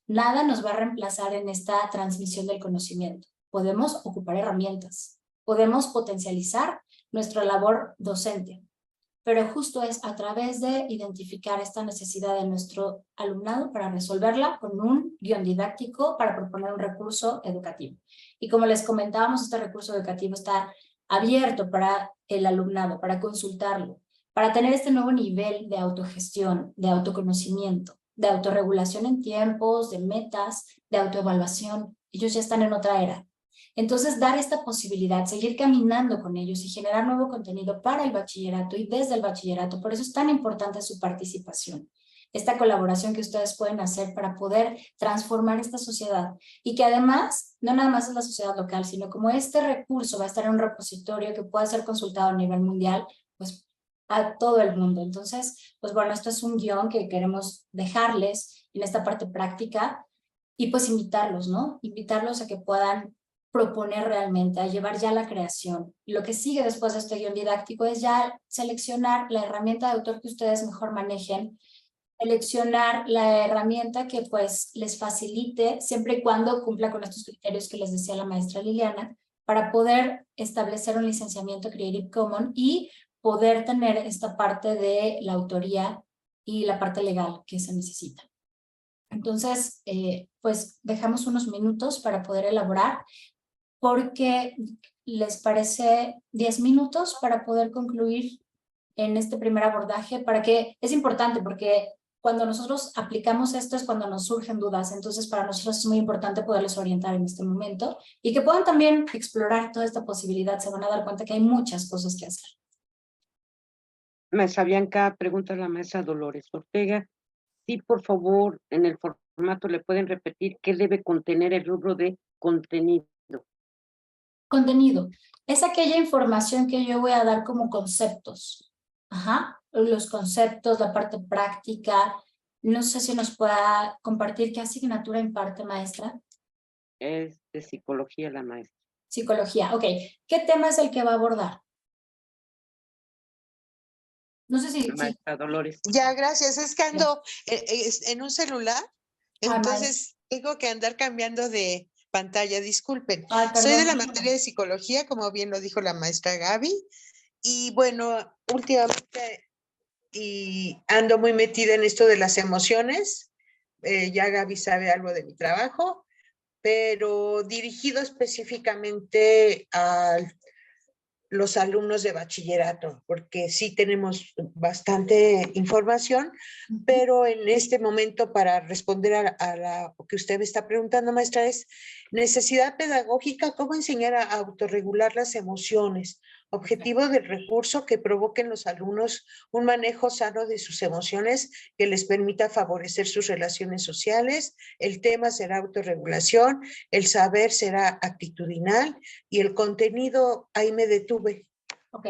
B: Nada nos va a reemplazar en esta transmisión del conocimiento. Podemos ocupar herramientas, podemos potencializar nuestra labor docente, pero justo es a través de identificar esta necesidad de nuestro alumnado para resolverla con un guión didáctico para proponer un recurso educativo. Y como les comentábamos, este recurso educativo está abierto para el alumnado, para consultarlo, para tener este nuevo nivel de autogestión, de autoconocimiento, de autorregulación en tiempos, de metas, de autoevaluación. Ellos ya están en otra era. Entonces, dar esta posibilidad, seguir caminando con ellos y generar nuevo contenido para el bachillerato y desde el bachillerato. Por eso es tan importante su participación, esta colaboración que ustedes pueden hacer para poder transformar esta sociedad. Y que además, no nada más es la sociedad local, sino como este recurso va a estar en un repositorio que pueda ser consultado a nivel mundial, pues a todo el mundo. Entonces, pues bueno, esto es un guión que queremos dejarles en esta parte práctica y pues invitarlos, ¿no? Invitarlos a que puedan proponer realmente, a llevar ya la creación. Y lo que sigue después de este guión didáctico es ya seleccionar la herramienta de autor que ustedes mejor manejen, seleccionar la herramienta que pues les facilite, siempre y cuando cumpla con estos criterios que les decía la maestra Liliana, para poder establecer un licenciamiento Creative Commons y poder tener esta parte de la autoría y la parte legal que se necesita. Entonces, pues dejamos unos minutos para poder elaborar, porque les parece 10 minutos para poder concluir en este primer abordaje, para que es importante porque cuando nosotros aplicamos esto es cuando nos surgen dudas, entonces para nosotros es muy importante poderles orientar en este momento y que puedan también explorar toda esta posibilidad, se van a dar cuenta que hay muchas cosas que hacer.
A: Maestra Bianca, pregunta a la maestra Dolores Ortega. Sí, por favor, en el formato le pueden repetir qué debe contener el rubro de contenido.
B: Contenido es aquella información que yo voy a dar como conceptos. Ajá, los conceptos, la parte práctica. No sé si nos pueda compartir qué asignatura imparte, maestra.
A: Es de psicología la maestra.
B: Psicología, ok. ¿Qué tema es el que va a abordar? No sé si...
A: Maestra Dolores.
H: Ya, gracias. Es que ando en un celular, entonces tengo que andar cambiando de pantalla, disculpen. Soy de la materia de psicología, como bien lo dijo la maestra Gaby, y bueno, últimamente ando muy metida en esto de las emociones. Ya Gaby sabe algo de mi trabajo, pero dirigido específicamente los alumnos de bachillerato, porque sí tenemos bastante información, pero en este momento, para responder a lo que usted me está preguntando, maestra, es necesidad pedagógica, cómo enseñar a autorregular las emociones, objetivo del recurso que provoque en los alumnos un manejo sano de sus emociones que les permita favorecer sus relaciones sociales. El tema será autorregulación, el saber será actitudinal y el contenido, ahí me detuve.
B: Ok,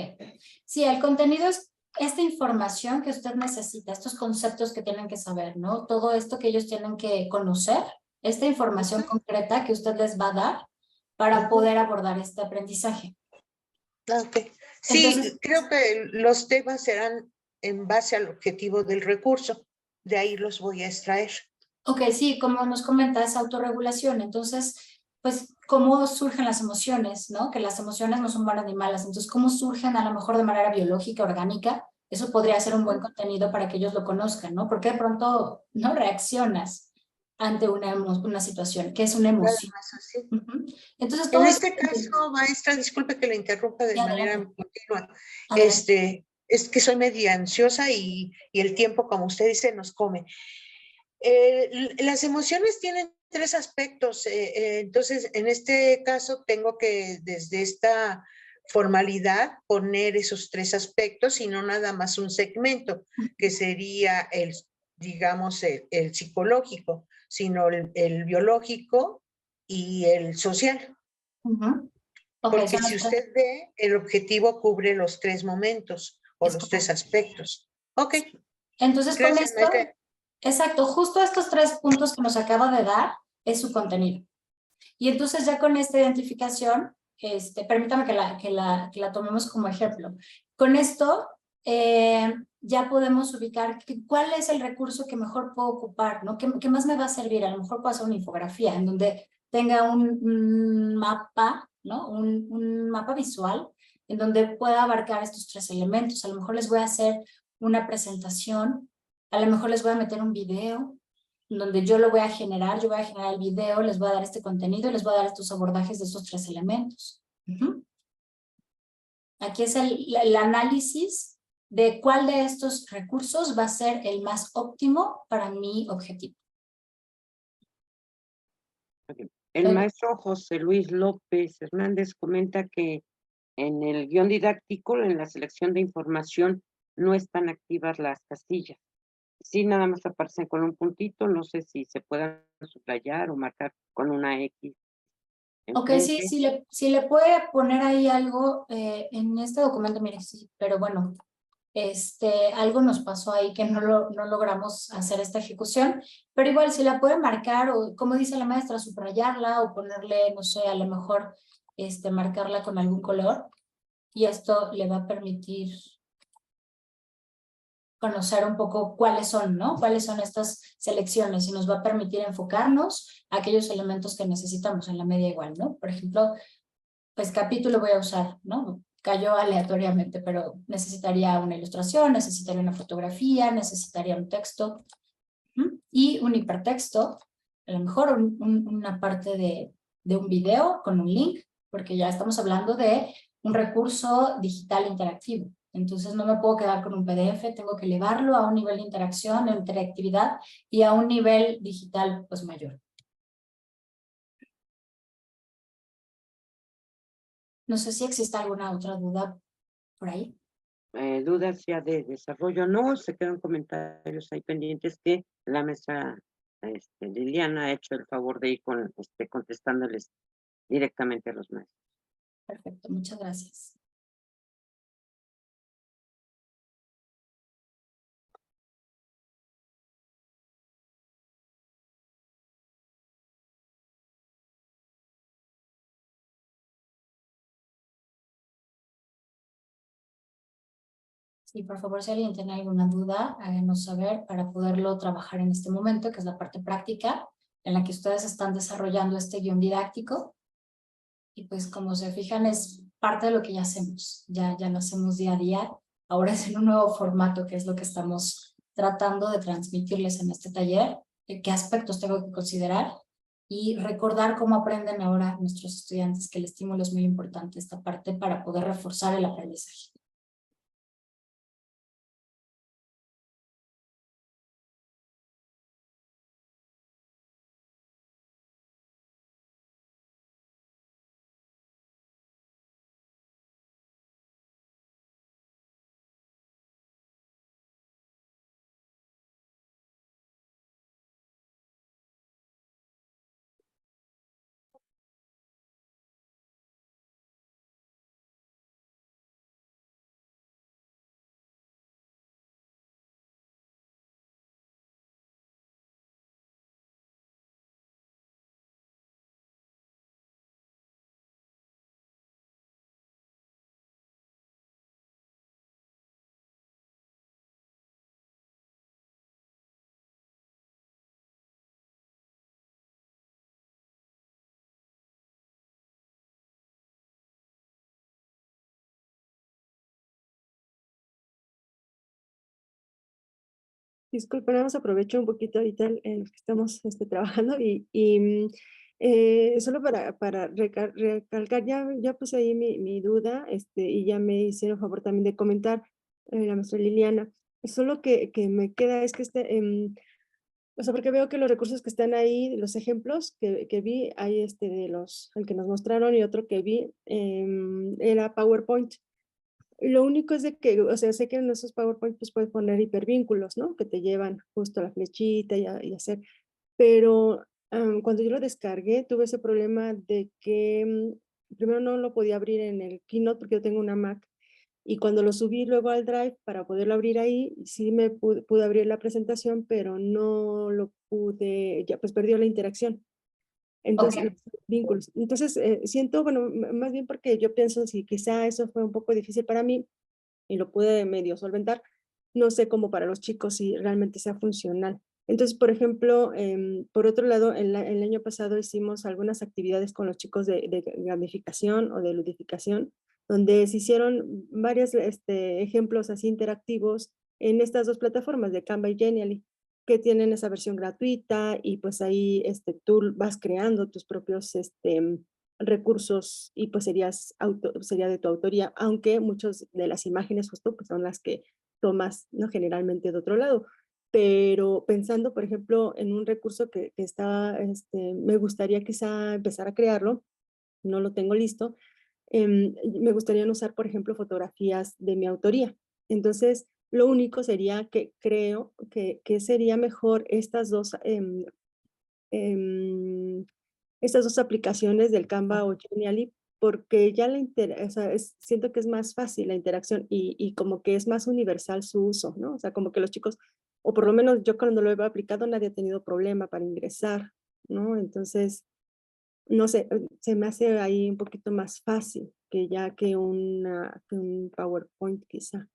B: sí, el contenido es esta información que usted necesita, estos conceptos que tienen que saber, ¿no? Todo esto que ellos tienen que conocer, esta información concreta que usted les va a dar para poder abordar este aprendizaje.
H: Ok. Sí,
B: Entonces,
H: creo que los temas serán en base al objetivo del recurso. De ahí los voy a extraer.
B: ok, sí, como nos comenta, es autorregulación. Entonces, pues, ¿cómo surgen las emociones, no? Que las emociones no son buenas ni malas. Entonces, ¿cómo surgen a lo mejor de manera biológica, orgánica? Eso podría ser un buen contenido para que ellos lo conozcan, ¿no? Porque de pronto no reaccionas ante una situación, que es una emoción. Entonces, todo
H: en
B: eso...
H: este caso, maestra, disculpe que le interrumpa de manera continua. Es que soy media ansiosa y el tiempo, como usted dice, nos come. Las emociones tienen tres aspectos. Entonces, en este caso, tengo que, desde esta formalidad, poner esos tres aspectos y no nada más un segmento, que sería el, digamos, el psicológico, sino el biológico y el social. Porque si usted ve, el objetivo cubre los tres momentos o los tres aspectos. Ok.
B: Entonces,
H: gracias,
B: con esto, exacto, justo estos 3 puntos que nos acaba de dar es su contenido. Y entonces ya con esta identificación, permítame que la tomemos como ejemplo. Con esto ya podemos ubicar cuál es el recurso que mejor puedo ocupar, ¿no? ¿Qué más me va a servir? A lo mejor puedo hacer una infografía en donde tenga un mapa, ¿no? Un mapa visual en donde pueda abarcar estos 3 elementos. A lo mejor les voy a hacer una presentación, a lo mejor les voy a meter un video, donde yo lo voy a generar, yo voy a generar el video, les voy a dar este contenido y les voy a dar estos abordajes de estos 3 elementos. Aquí es el análisis de cuál de estos recursos va a ser el más óptimo para mi objetivo.
A: El maestro José Luis López Hernández comenta que en el guión didáctico, en la selección de información, no están activas las castillas. Sí, nada más aparecen con un puntito, no sé si se puedan subrayar o marcar con una X.
B: Ok, sí, si le puede poner ahí algo en este documento, mire, sí, pero bueno, algo nos pasó ahí que no logramos hacer esta ejecución, pero igual si la puede marcar o, como dice la maestra, subrayarla o ponerle, no sé, a lo mejor marcarla con algún color y esto le va a permitir conocer un poco cuáles son, ¿no? Cuáles son estas selecciones y nos va a permitir enfocarnos a aquellos elementos que necesitamos en la media igual, ¿no? Por ejemplo, pues capítulo voy a usar, ¿no? Cayó aleatoriamente, pero necesitaría una ilustración, necesitaría una fotografía, necesitaría un texto y un hipertexto, a lo mejor una parte de un video con un link, porque ya estamos hablando de un recurso digital interactivo. Entonces no me puedo quedar con un PDF, tengo que elevarlo a un nivel de interacción, de interactividad y a un nivel digital pues mayor. No sé si existe alguna otra duda por ahí.
A: Dudas ya de desarrollo, no, se quedan comentarios ahí pendientes que la mesa Liliana ha hecho el favor de ir contestándoles directamente a los maestros.
B: Perfecto, muchas gracias. Sí, por favor, si alguien tiene alguna duda, háganos saber para poderlo trabajar en este momento, que es la parte práctica, en la que ustedes están desarrollando este guión didáctico. Y pues como se fijan, es parte de lo que ya hacemos, ya lo hacemos día a día. Ahora es en un nuevo formato, que es lo que estamos tratando de transmitirles en este taller. ¿Qué aspectos tengo que considerar? y recordar cómo aprenden ahora nuestros estudiantes, que el estímulo es muy importante esta parte para poder reforzar el aprendizaje.
F: Disculpen, nada más aprovecho un poquito ahorita en lo que estamos trabajando solo para recalcar, ya puse ahí mi duda y ya me hicieron favor también de comentar la maestra Liliana. Solo que me queda es que o sea, porque veo que los recursos que están ahí, los ejemplos que vi, hay el que nos mostraron y otro que vi era PowerPoint. Lo único es de que, o sea, sé que en esos PowerPoint pues puedes poner hipervínculos, ¿no? Que te llevan justo a la flechita y hacer, pero cuando yo lo descargué tuve ese problema de que primero no lo podía abrir en el Keynote porque yo tengo una Mac y cuando lo subí luego al Drive para poderlo abrir ahí, sí me pude abrir la presentación, pero no lo pude, ya pues perdió la interacción. Entonces,
B: Okay.
F: los vínculos. Entonces, siento, bueno, más bien porque yo pienso si quizá eso fue un poco difícil para mí y lo pude medio solventar, no sé cómo para los chicos si realmente sea funcional. Entonces, por ejemplo, por otro lado, el año pasado hicimos algunas actividades con los chicos de gamificación o de ludificación, donde se hicieron varios ejemplos así interactivos en estas dos plataformas de Canva y Genially, que tienen esa versión gratuita y pues ahí tú vas creando tus propios recursos y pues sería de tu autoría, aunque muchas de las imágenes justo pues son las que tomas, ¿no? Generalmente de otro lado. Pero pensando, por ejemplo, en un recurso que está, me gustaría quizá empezar a crearlo, no lo tengo listo, me gustaría usar, por ejemplo, fotografías de mi autoría. Entonces, lo único sería que creo que sería mejor estas dos aplicaciones del Canva o Genially, porque ya o sea, siento que es más fácil la interacción y como que es más universal su uso, ¿no? O sea, como que los chicos, o por lo menos yo cuando lo he aplicado, nadie ha tenido problema para ingresar, ¿no? Entonces, no sé, se me hace ahí un poquito más fácil que un PowerPoint quizá.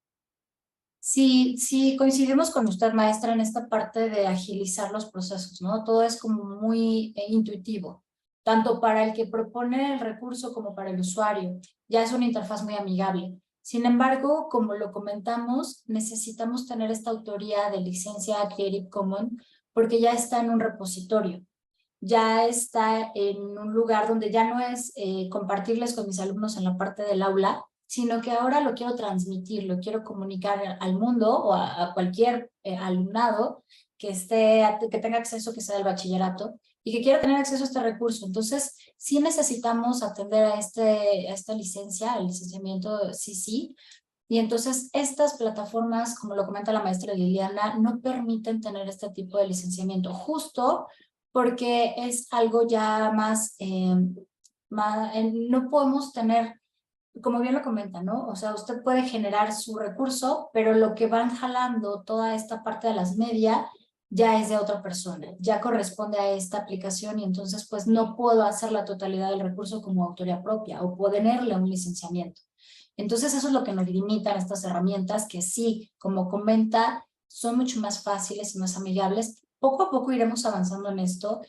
B: Sí, sí, coincidimos con usted, maestra, en esta parte de agilizar los procesos, ¿no? Todo es como muy intuitivo, tanto para el que propone el recurso como para el usuario. Ya es una interfaz muy amigable. Sin embargo, como lo comentamos, necesitamos tener esta autoría de licencia Creative Commons porque ya está en un repositorio, ya está en un lugar donde ya no es compartirles con mis alumnos en la parte del aula, sino que ahora lo quiero transmitir, lo quiero comunicar al mundo o a cualquier alumnado que tenga acceso, que sea del bachillerato, y que quiera tener acceso a este recurso. Entonces, sí necesitamos atender a esta licencia, al licenciamiento CC, y entonces estas plataformas, como lo comenta la maestra Liliana, no permiten tener este tipo de licenciamiento, justo porque es algo ya más, no podemos tener, como bien lo comenta, ¿no? O sea, usted puede generar su recurso, pero lo que van jalando toda esta parte de las media ya es de otra persona, ya corresponde a esta aplicación y entonces pues no puedo hacer la totalidad del recurso como autoría propia o ponerle un licenciamiento. Entonces eso es lo que nos limitan estas herramientas que sí, como comenta, son mucho más fáciles y más amigables. Poco a poco iremos avanzando en esto.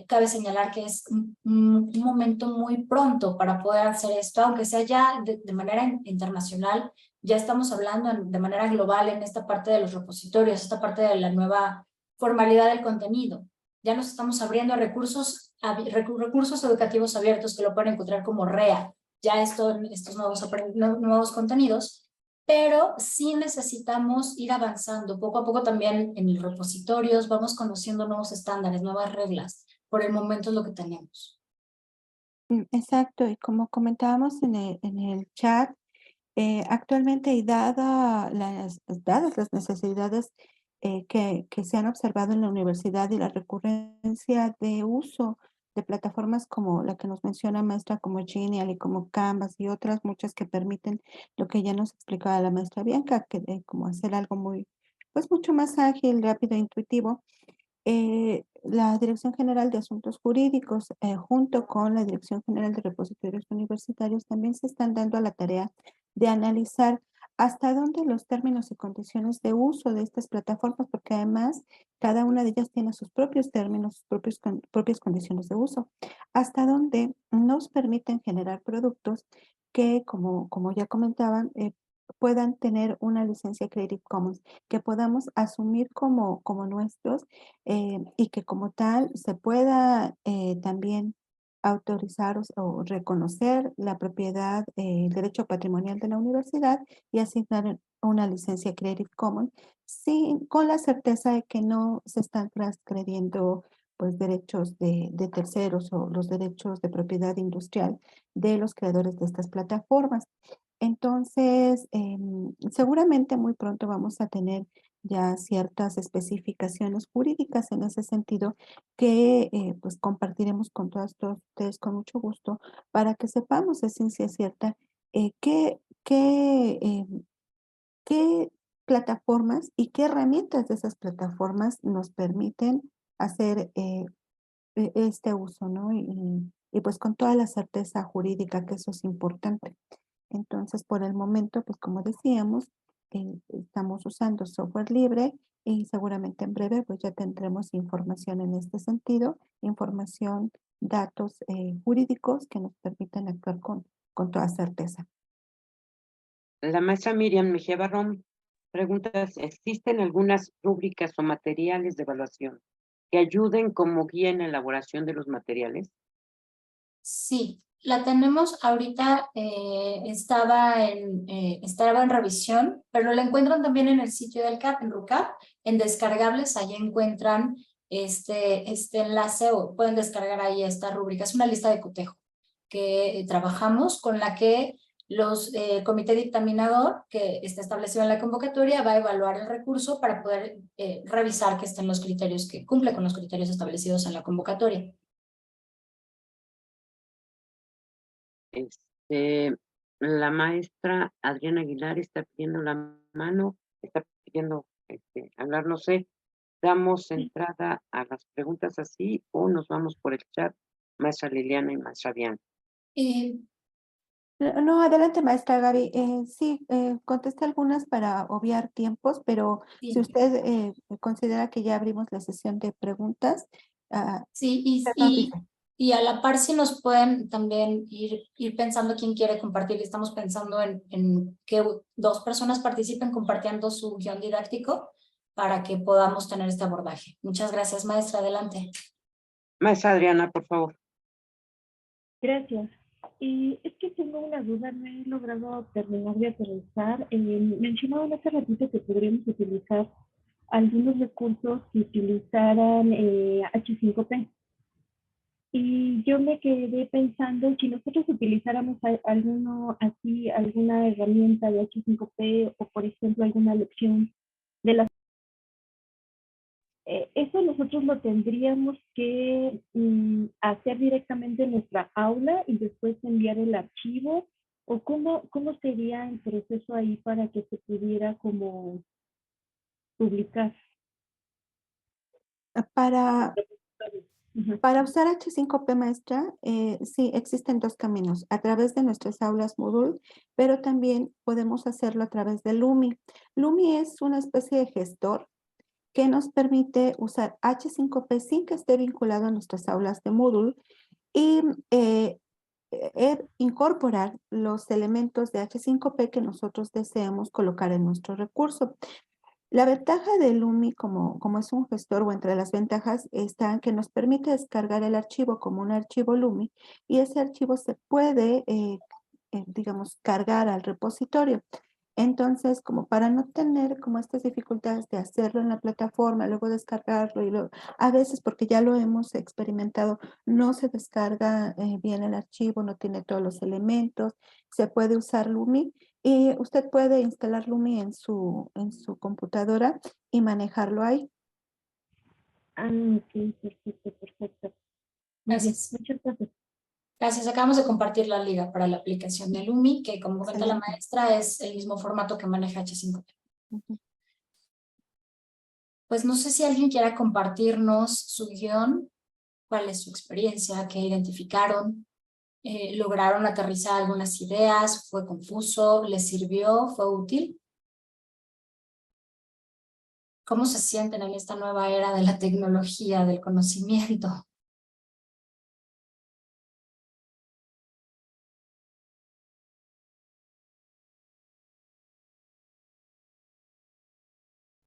B: Cabe señalar que es un momento muy pronto para poder hacer esto, aunque sea ya de manera internacional. Ya estamos hablando de manera global en esta parte de los repositorios, esta parte de la nueva formalidad del contenido. Ya nos estamos abriendo a recursos educativos abiertos que lo pueden encontrar como REA, ya estos nuevos contenidos, pero sí necesitamos ir avanzando poco a poco también en los repositorios, vamos conociendo nuevos estándares, nuevas reglas. Por el momento es lo que tenemos.
C: Exacto, y como comentábamos en el chat, actualmente y dadas las necesidades que se han observado en la universidad y la recurrencia de uso de plataformas como la que nos menciona maestra, como Genial y como Canvas y otras muchas que permiten lo que ya nos explicaba la maestra Bianca, que como hacer algo pues mucho más ágil, rápido e intuitivo. La Dirección General de Asuntos Jurídicos, junto con la Dirección General de Repositorios Universitarios, también se están dando a la tarea de analizar hasta dónde los términos y condiciones de uso de estas plataformas, porque además cada una de ellas tiene sus propios términos, sus propias condiciones de uso, hasta dónde nos permiten generar productos que, como ya comentaban, puedan tener una licencia Creative Commons, que podamos asumir como nuestros y que como tal se pueda también autorizar o reconocer la propiedad, el derecho patrimonial de la universidad y asignar una licencia Creative Commons con la certeza de que no se están transgrediendo pues derechos de terceros o los derechos de propiedad industrial de los creadores de estas plataformas. Entonces, seguramente muy pronto vamos a tener ya ciertas especificaciones jurídicas en ese sentido que pues compartiremos con todos ustedes con mucho gusto para que sepamos de ciencia cierta qué plataformas y qué herramientas de esas plataformas nos permiten hacer este uso, ¿no? Y pues con toda la certeza jurídica que eso es importante. Entonces, por el momento, pues como decíamos, estamos usando software libre y seguramente en breve pues ya tendremos información en este sentido, información, datos jurídicos que nos permitan actuar con toda certeza.
A: La maestra Miriam Mejía Barrón pregunta si existen algunas rúbricas o materiales de evaluación que ayuden como guía en la elaboración de los materiales.
B: Sí, la tenemos ahorita, estaba en revisión, pero la encuentran también en el sitio del CAP, en RUCAP, en descargables, ahí encuentran este enlace o pueden descargar ahí esta rúbrica. Es una lista de cotejo que trabajamos con la que los comité dictaminador que está establecido en la convocatoria va a evaluar el recurso para poder revisar que estén los criterios, que cumple con los criterios establecidos en la convocatoria.
A: La maestra Adriana Aguilar está pidiendo la mano, está pidiendo hablar, no sé, damos entrada a las preguntas así o nos vamos por el chat, maestra Liliana y maestra Bianca.
C: No, adelante, maestra Gaby. Sí, contesté algunas para obviar tiempos, pero
B: Sí.
C: si usted considera que ya abrimos la sesión de preguntas,
B: sí,
C: usted nos dice.
B: y a la par si nos pueden también ir pensando quién quiere compartir. Estamos pensando en que 2 personas participen compartiendo su guión didáctico para que podamos tener este abordaje. Muchas gracias, maestra. Adelante.
A: Maestra Adriana, por favor.
D: Gracias. Y es que tengo una duda, no he logrado terminar de aterrizar. Mencionaban hace ratito que podríamos utilizar algunos recursos que utilizaran H5P. Y yo me quedé pensando, si nosotros utilizáramos alguna herramienta de H5P o, por ejemplo, alguna lección de las... eso nosotros lo tendríamos que hacer directamente en nuestra aula y después enviar el archivo, o cómo sería el proceso ahí para que se pudiera como publicar.
C: Para usar H5P, maestra, sí, existen 2 caminos, a través de nuestras aulas Moodle, pero también podemos hacerlo a través de Lumi. Lumi es una especie de gestor que nos permite usar H5P sin que esté vinculado a nuestras aulas de Moodle y incorporar los elementos de H5P que nosotros deseamos colocar en nuestro recurso. La ventaja de Lumi como es un gestor, o entre las ventajas está en que nos permite descargar el archivo como un archivo Lumi, y ese archivo se puede, digamos, cargar al repositorio. Entonces, como para no tener como estas dificultades de hacerlo en la plataforma, luego descargarlo, y luego, a veces, porque ya lo hemos experimentado, no se descarga bien el archivo, no tiene todos los elementos, se puede usar Lumi, y usted puede instalar Lumi en su computadora y manejarlo ahí.
D: Ah, ok, perfecto, perfecto. Muy bien,
B: Gracias.
D: muchas gracias.
B: Gracias. Acabamos de compartir la liga para la aplicación de Lumi, que como comenta la
C: Excelente.
B: maestra, es el mismo formato que maneja H5P.
C: Ujú.
B: Pues no sé si alguien quiera compartirnos su guión, cuál es su experiencia, qué identificaron, lograron aterrizar algunas ideas, fue confuso, les sirvió, fue útil. ¿Cómo se sienten en esta nueva era de la tecnología, del conocimiento?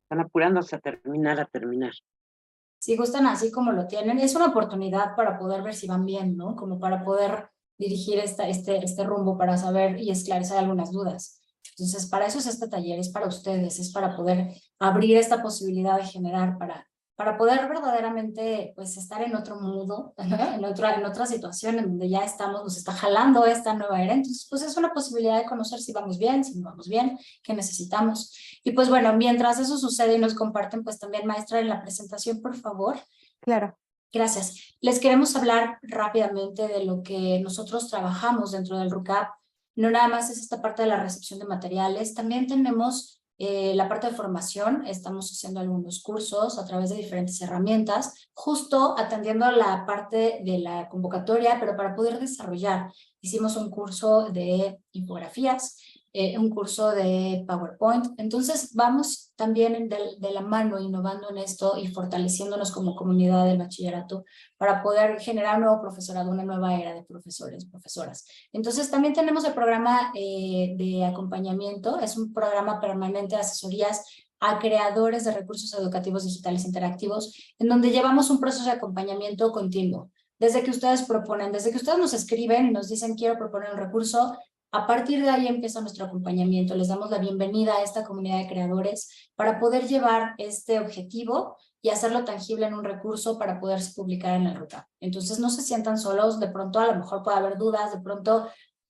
A: Están apurándose a terminar.
B: Si gustan así como lo tienen, es una oportunidad para poder ver si van bien, ¿no? Como para poder dirigir este rumbo, para saber y esclarecer algunas dudas. Entonces, para eso es este taller, es para ustedes, es para poder abrir esta posibilidad de generar, para poder verdaderamente pues estar en otro mundo, ¿no? en otra situación en donde ya estamos, nos está jalando esta nueva era. Entonces, pues es una posibilidad de conocer si vamos bien, si no vamos bien, qué necesitamos. Y pues bueno, mientras eso sucede y nos comparten, pues también maestra en la presentación, por favor.
C: Claro.
B: Gracias. Les queremos hablar rápidamente de lo que nosotros trabajamos dentro del RUCAP. No nada más es esta parte de la recepción de materiales, también tenemos la parte de formación. Estamos haciendo algunos cursos a través de diferentes herramientas, justo atendiendo a la parte de la convocatoria, pero para poder desarrollar. Hicimos un curso de infografías, un curso de PowerPoint. Entonces vamos también de la mano innovando en esto y fortaleciéndonos como comunidad del bachillerato para poder generar un nuevo profesorado, una nueva era de profesores, profesoras. Entonces también tenemos el programa de acompañamiento, es un programa permanente de asesorías a creadores de recursos educativos digitales interactivos, en donde llevamos un proceso de acompañamiento continuo. Desde que ustedes proponen, desde que ustedes nos escriben y nos dicen quiero proponer un recurso, a partir de ahí empieza nuestro acompañamiento. Les damos la bienvenida a esta comunidad de creadores para poder llevar este objetivo y hacerlo tangible en un recurso para poderse publicar en el RUCAP. Entonces no se sientan solos, de pronto a lo mejor puede haber dudas, de pronto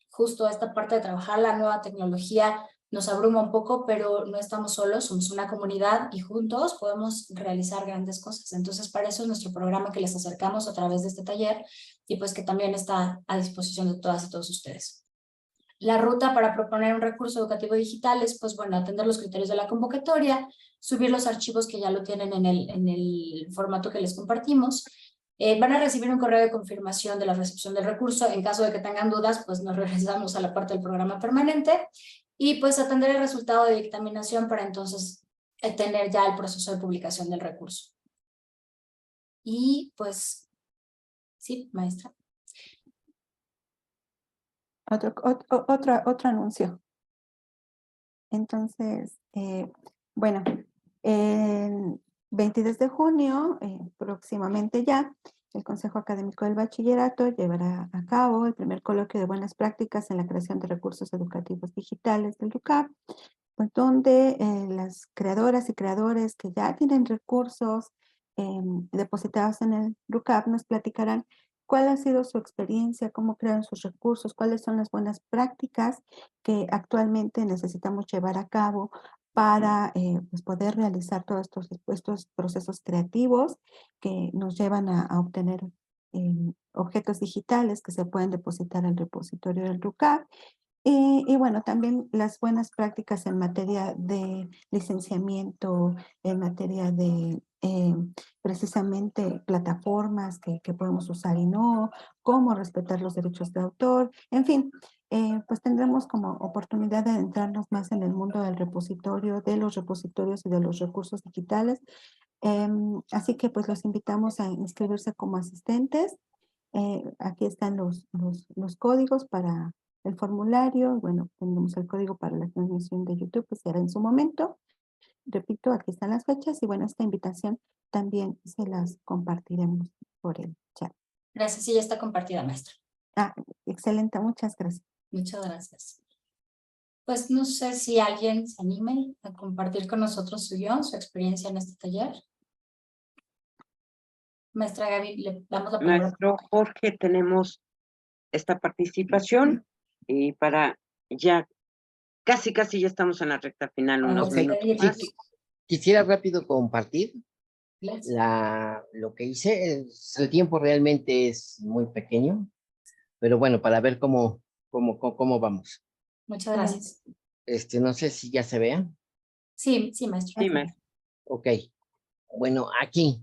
B: justo esta parte de trabajar la nueva tecnología nos abruma un poco, pero no estamos solos, somos una comunidad y juntos podemos realizar grandes cosas. Entonces para eso es nuestro programa que les acercamos a través de este taller y pues que también está a disposición de todas y todos ustedes. La ruta para proponer un recurso educativo digital es, pues bueno, atender los criterios de la convocatoria, subir los archivos que ya lo tienen en el formato que les compartimos. Van a recibir un correo de confirmación de la recepción del recurso. En caso de que tengan dudas, pues nos regresamos a la parte del programa permanente y pues atender el resultado de dictaminación para entonces tener ya el proceso de publicación del recurso. Y pues, sí, maestra.
C: Otro anuncio. Entonces, bueno, el 22 de junio, próximamente ya, el Consejo Académico del Bachillerato llevará a cabo el primer coloquio de buenas prácticas en la creación de recursos educativos digitales del RUCAP, pues donde las creadoras y creadores que ya tienen recursos depositados en el RUCAP nos platicarán cuál ha sido su experiencia, cómo crean sus recursos, cuáles son las buenas prácticas que actualmente necesitamos llevar a cabo para pues poder realizar todos estos procesos creativos que nos llevan a obtener objetos digitales que se pueden depositar al repositorio del RUCAP. Y bueno, también las buenas prácticas en materia de licenciamiento, en materia de precisamente plataformas que podemos usar y no, cómo respetar los derechos de autor, en fin, pues tendremos como oportunidad de adentrarnos más en el mundo del repositorio, de los repositorios y de los recursos digitales. Así que pues los invitamos a inscribirse como asistentes. Aquí están los códigos para el formulario. Bueno, tenemos el código para la transmisión de YouTube, que será en su momento. repito, aquí están las fechas y bueno, esta invitación también se las compartiremos por el chat.
B: Gracias, sí, ya está compartida, maestra.
C: Excelente, muchas gracias.
B: Muchas gracias. Pues no sé si alguien se anime a compartir con nosotros su experiencia en este taller. Maestra Gaby, le damos la palabra.
A: Maestro Jorge, tenemos esta participación y para ya, casi ya estamos en la recta final, unos minutos más.
I: Quisiera rápido compartir
B: Gracias.
I: lo que hice. El tiempo realmente es muy pequeño, pero bueno, para ver cómo vamos.
B: Muchas gracias.
I: No sé si ya se vea.
B: Sí, maestro.
A: Sí, maestro.
I: Ok. Bueno, aquí,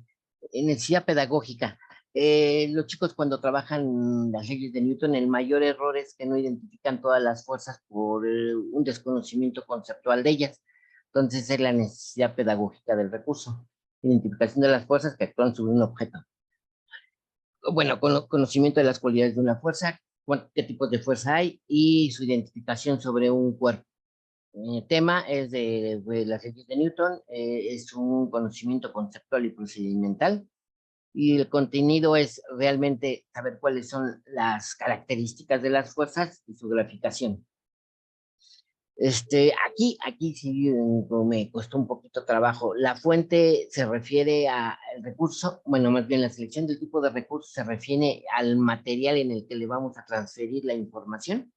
I: en necesidad pedagógica, los chicos cuando trabajan las leyes de Newton, el mayor error es que no identifican todas las fuerzas por un desconocimiento conceptual de ellas. Entonces es la necesidad pedagógica del recurso. Identificación de las fuerzas que actúan sobre un objeto. Bueno, conocimiento de las cualidades de una fuerza, qué tipos de fuerza hay y su identificación sobre un cuerpo. El tema es de las leyes de Newton, es un conocimiento conceptual y procedimental, y el contenido es realmente saber cuáles son las características de las fuerzas y su graficación. Aquí sí me costó un poquito trabajo. La fuente se refiere al recurso, bueno, más bien la selección del tipo de recurso se refiere al material en el que le vamos a transferir la información.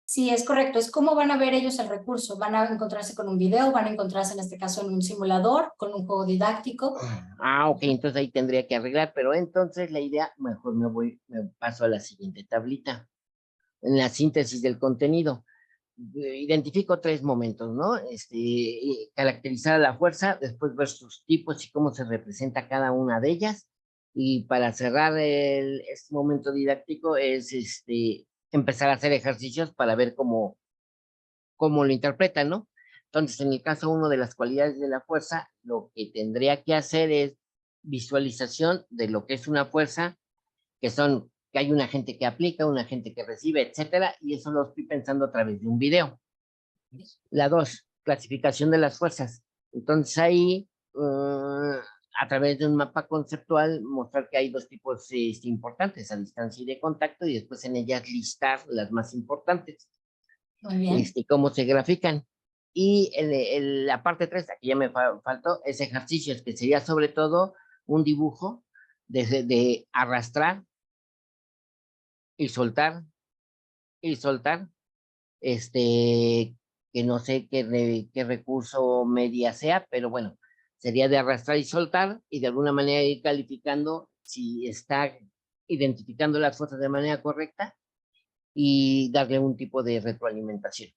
B: Sí, es correcto. Es cómo van a ver ellos el recurso. Van a encontrarse con un video, van a encontrarse en este caso en un simulador, con un juego didáctico.
I: Ok, entonces ahí tendría que arreglar, pero entonces la idea, mejor me paso a la siguiente tablita. En la síntesis del contenido, identifico 3 momentos, ¿no? Caracterizar a la fuerza, después ver sus tipos y cómo se representa cada una de ellas. Y para cerrar este momento didáctico es empezar a hacer ejercicios para ver cómo lo interpretan, ¿no? Entonces, en el caso 1 de las cualidades de la fuerza, lo que tendría que hacer es visualización de lo que es una fuerza, que hay un agente que aplica, un agente que recibe, etcétera, y eso lo estoy pensando a través de un video. La 2, clasificación de las fuerzas. Entonces ahí, a través de un mapa conceptual, mostrar que hay 2 tipos importantes, a distancia y de contacto, y después en ellas listar las más importantes.
B: Muy bien.
I: Cómo se grafican. Y la parte 3, aquí ya me faltó, es ejercicios, que sería sobre todo un dibujo de arrastrar y soltar, que no sé qué recurso media sea, pero bueno, sería de arrastrar y soltar, y de alguna manera ir calificando si está identificando las fuerzas de manera correcta y darle un tipo de retroalimentación.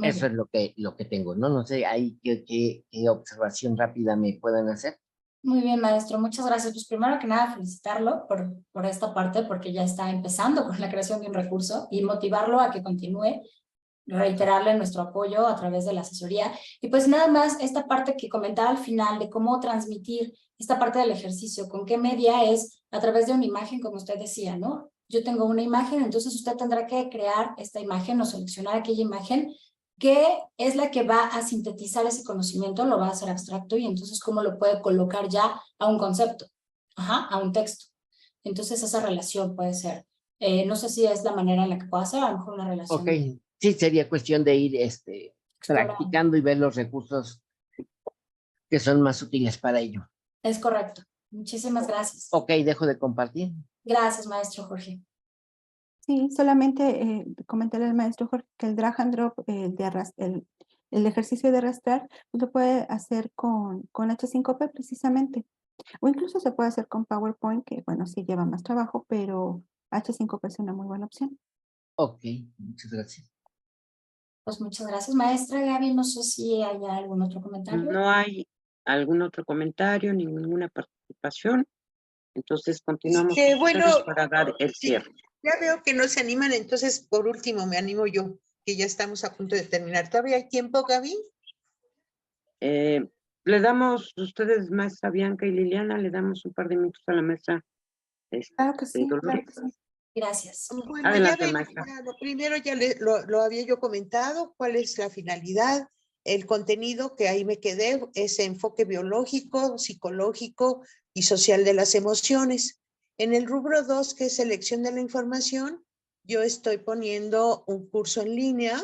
I: Eso es lo que tengo, ¿no? No sé, ahí qué observación rápida me puedan hacer.
B: Muy bien, maestro. Muchas gracias. Pues primero que nada, felicitarlo por esta parte, porque ya está empezando con la creación de un recurso y motivarlo a que continúe, reiterarle nuestro apoyo a través de la asesoría. Y pues nada más, esta parte que comentaba al final de cómo transmitir esta parte del ejercicio, con qué media es a través de una imagen, como usted decía, ¿no? Yo tengo una imagen, entonces usted tendrá que crear esta imagen o seleccionar aquella imagen que es la que va a sintetizar ese conocimiento, lo va a hacer abstracto y entonces cómo lo puede colocar ya a un concepto, a un texto. Entonces esa relación puede ser, no sé si es la manera en la que puedo hacer, a lo mejor una relación.
I: Ok, sí, sería cuestión de ir practicando y ver los recursos que son más útiles para ello.
B: Es correcto. Muchísimas gracias.
I: Ok, dejo de compartir.
B: Gracias, maestro Jorge.
C: Sí, solamente comentarle al maestro Jorge que el drag and drop, el ejercicio de arrastrar, pues lo puede hacer con H5P precisamente. O incluso se puede hacer con PowerPoint, que bueno, sí lleva más trabajo, pero H5P es una muy buena opción.
I: Ok, muchas gracias.
B: Pues muchas gracias, maestra Gaby. No sé si hay algún otro comentario.
A: No hay algún otro comentario, ninguna participación. Entonces continuamos para dar el cierre.
H: Ya veo que no se animan, entonces por último me animo yo, que ya estamos a punto de terminar. ¿Todavía hay tiempo, Gaby?
A: Le damos, ustedes, maestra Bianca y Liliana, le damos un par de minutos a la maestra.
C: Claro que sí, claro que sí.
B: Gracias.
H: Bueno,
A: adelante,
H: ya ven,
A: maestra.
H: lo primero ya lo había yo comentado, cuál es la finalidad. El contenido que ahí me quedé es enfoque biológico, psicológico y social de las emociones. En el rubro 2, que es selección de la información, yo estoy poniendo un curso en línea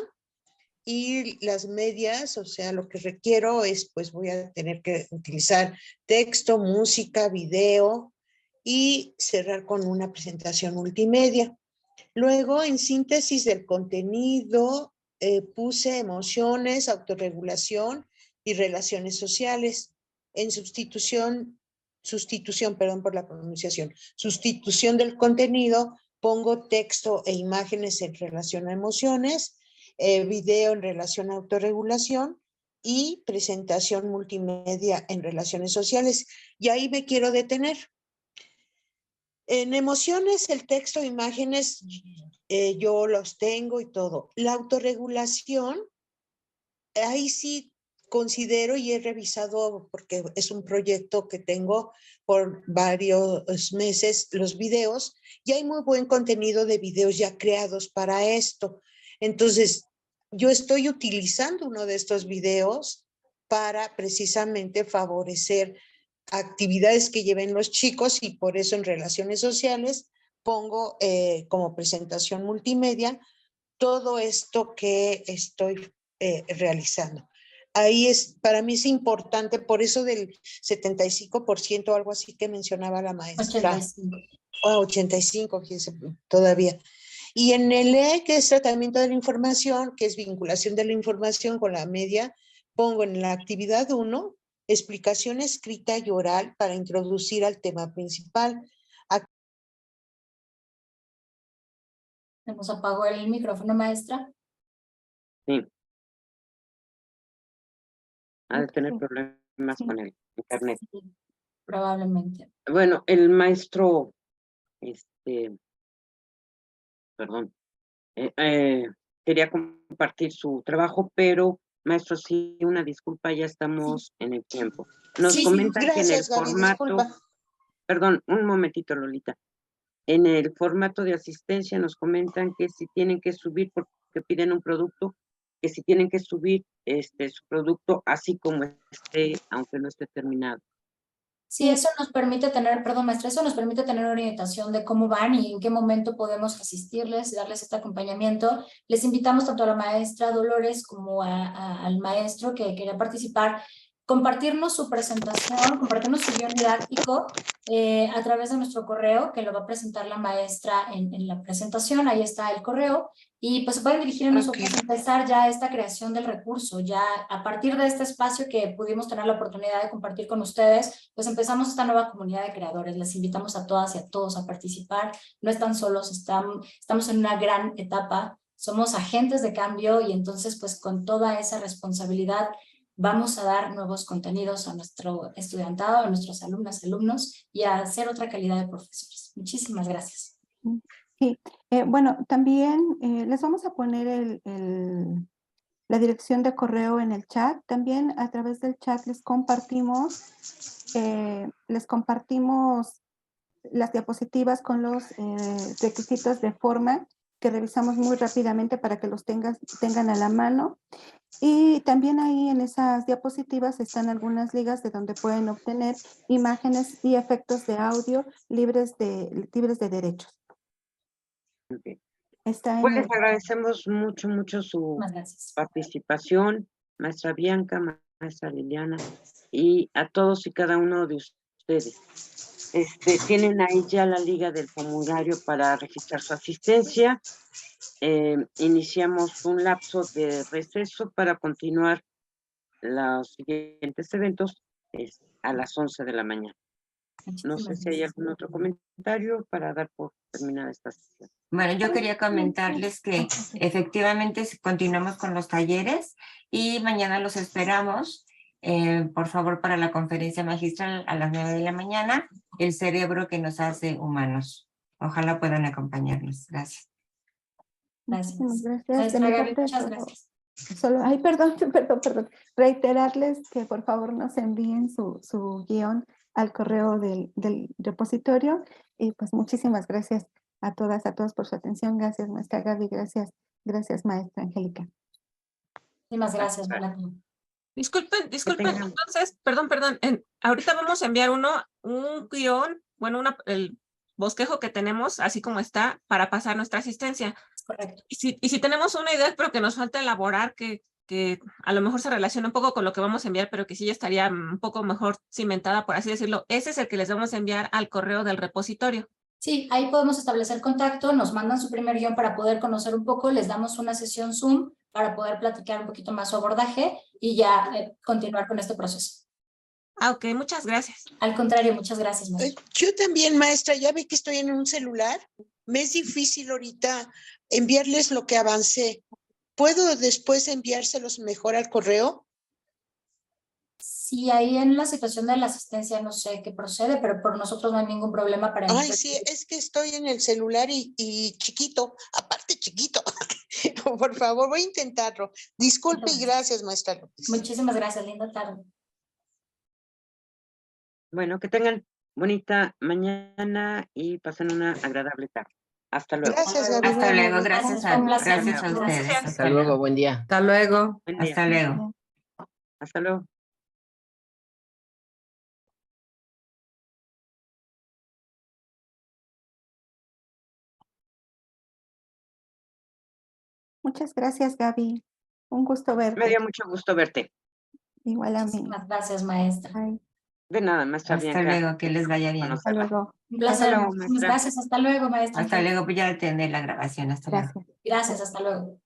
H: y las medias, o sea, lo que requiero es, pues voy a tener que utilizar texto, música, video y cerrar con una presentación multimedia. Luego, en síntesis del contenido, puse emociones, autorregulación y relaciones sociales. En sustitución, perdón por la pronunciación, sustitución del contenido, pongo texto e imágenes en relación a emociones, video en relación a autorregulación y presentación multimedia en relaciones sociales. Y ahí me quiero detener. En emociones, el texto, imágenes, yo los tengo y todo. La autorregulación, ahí sí considero y he revisado, porque es un proyecto que tengo por varios meses, los videos, y hay muy buen contenido de videos ya creados para esto. Entonces, yo estoy utilizando uno de estos videos para precisamente favorecer actividades que lleven los chicos, y por eso en relaciones sociales pongo como presentación multimedia todo esto que estoy realizando. Ahí para mí es importante, por eso del 75% o algo así que mencionaba la maestra.
B: 85.
H: 85, fíjense, todavía. Y en el E, que es tratamiento de la información, que es vinculación de la información con la media, pongo en la actividad 1, explicación escrita y oral para introducir al tema principal.
B: Se nos apagó el micrófono, maestra.
A: Sí. Ha de tener
C: Sí.
A: problemas con el internet.
B: Sí, probablemente.
A: Bueno, el maestro, perdón, quería compartir su trabajo, pero maestro, sí, una disculpa, ya estamos en el tiempo. Nos
H: Sí,
A: comentan
H: gracias,
A: que en el
H: Gaby,
A: formato,
H: disculpa.
A: perdón, un momentito, Lolita. En el formato de asistencia nos comentan que si tienen que subir, porque piden un producto, que si tienen que subir su producto así como esté, aunque no esté terminado.
B: Sí, eso nos permite tener, perdón, maestra, eso nos permite tener orientación de cómo van y en qué momento podemos asistirles, darles este acompañamiento. Les invitamos tanto a la maestra Dolores como al maestro que quería participar, compartirnos su presentación, compartirnos su guión didáctico a través de nuestro correo, que lo va a presentar la maestra en la presentación. Ahí está el correo. Y pues se pueden dirigir a nosotros a empezar ya esta creación del recurso. Ya a partir de este espacio que pudimos tener la oportunidad de compartir con ustedes, pues empezamos esta nueva comunidad de creadores. Les invitamos a todas y a todos a participar. No están solos, estamos en una gran etapa. Somos agentes de cambio y entonces pues con toda esa responsabilidad vamos a dar nuevos contenidos a nuestro estudiantado, a nuestros alumnos y a hacer otra calidad de profesores. Muchísimas gracias.
C: Sí, bueno, también les vamos a poner la dirección de correo en el chat. También a través del chat les compartimos las diapositivas con los requisitos de forma que revisamos muy rápidamente para que los tengan a la mano. Y también ahí en esas diapositivas están algunas ligas de donde pueden obtener imágenes y efectos de audio libres de derechos.
A: Okay.
C: Está
A: Pues
C: en
A: les agradecemos mucho su participación, maestra Bianca, maestra Liliana, y a todos y cada uno de ustedes. Tienen ahí ya la liga del formulario para registrar su asistencia. Iniciamos un lapso de receso para continuar los siguientes eventos a las 11 de la mañana. No sé si hay algún otro comentario para dar por terminada esta sesión.
J: Bueno, yo quería comentarles que efectivamente continuamos con los talleres y mañana los esperamos, por favor, para la conferencia magistral a las 9 de la mañana, el cerebro que nos hace humanos. Ojalá puedan acompañarnos. Gracias.
C: Muchísimas gracias.
B: Maestra Gaby, muchas gracias.
C: Perdón. Reiterarles que por favor nos envíen su guión al correo del repositorio. Y pues muchísimas gracias a todas, a todos por su atención. Gracias, maestra Gaby. Gracias, maestra Angélica.
B: Muchísimas gracias.
K: Disculpen,
A: tengan-
K: entonces, perdón, ahorita vamos a enviar un guión, bueno, el bosquejo que tenemos, así como está, para pasar nuestra asistencia.
B: Correcto.
K: Y si tenemos una idea, pero que nos falta elaborar, que a lo mejor se relaciona un poco con lo que vamos a enviar, pero que sí ya estaría un poco mejor cimentada, por así decirlo, ese es el que les vamos a enviar al correo del repositorio.
B: Sí, ahí podemos establecer contacto, nos mandan su primer guión para poder conocer un poco, les damos una sesión Zoom para poder platicar un poquito más su abordaje y ya continuar con este proceso.
K: Ah, ok, muchas gracias.
B: Al contrario, muchas gracias, maestra.
H: Yo también, maestra, ya ve que estoy en un celular. Me es difícil ahorita enviarles lo que avancé. ¿Puedo después enviárselos mejor al correo?
B: Sí, ahí en la situación de la asistencia no sé qué procede, pero por nosotros no hay ningún problema para
H: Ay, sí, es que estoy en el celular y chiquito, aparte chiquito. Por favor, voy a intentarlo. Disculpe y gracias, maestra López.
B: Muchísimas gracias, linda tarde.
A: Bueno, que tengan bonita mañana y pasen una agradable tarde. Hasta luego.
H: Gracias, Gaby.
J: Hasta luego, gracias
B: Fue un placer.
J: gracias a ustedes.
B: Gracias.
I: Hasta luego, buen día.
J: Hasta luego.
A: Buen día.
J: Hasta luego.
A: Hasta luego.
C: Muchas gracias, Gaby. Un gusto verte.
A: Me dio mucho gusto verte.
C: Igual a mí.
B: Muchísimas gracias, maestra.
C: Bye.
A: De nada, maestra
J: Hasta
A: Bianca.
J: luego, que les vaya bien.
C: Hasta luego.
B: Un placer.
A: luego,
B: Muchísimas
A: maestra.
B: gracias. Hasta luego, maestra.
J: Hasta luego, pues ya atender la grabación. Hasta luego.
C: Gracias.
B: Gracias, hasta luego.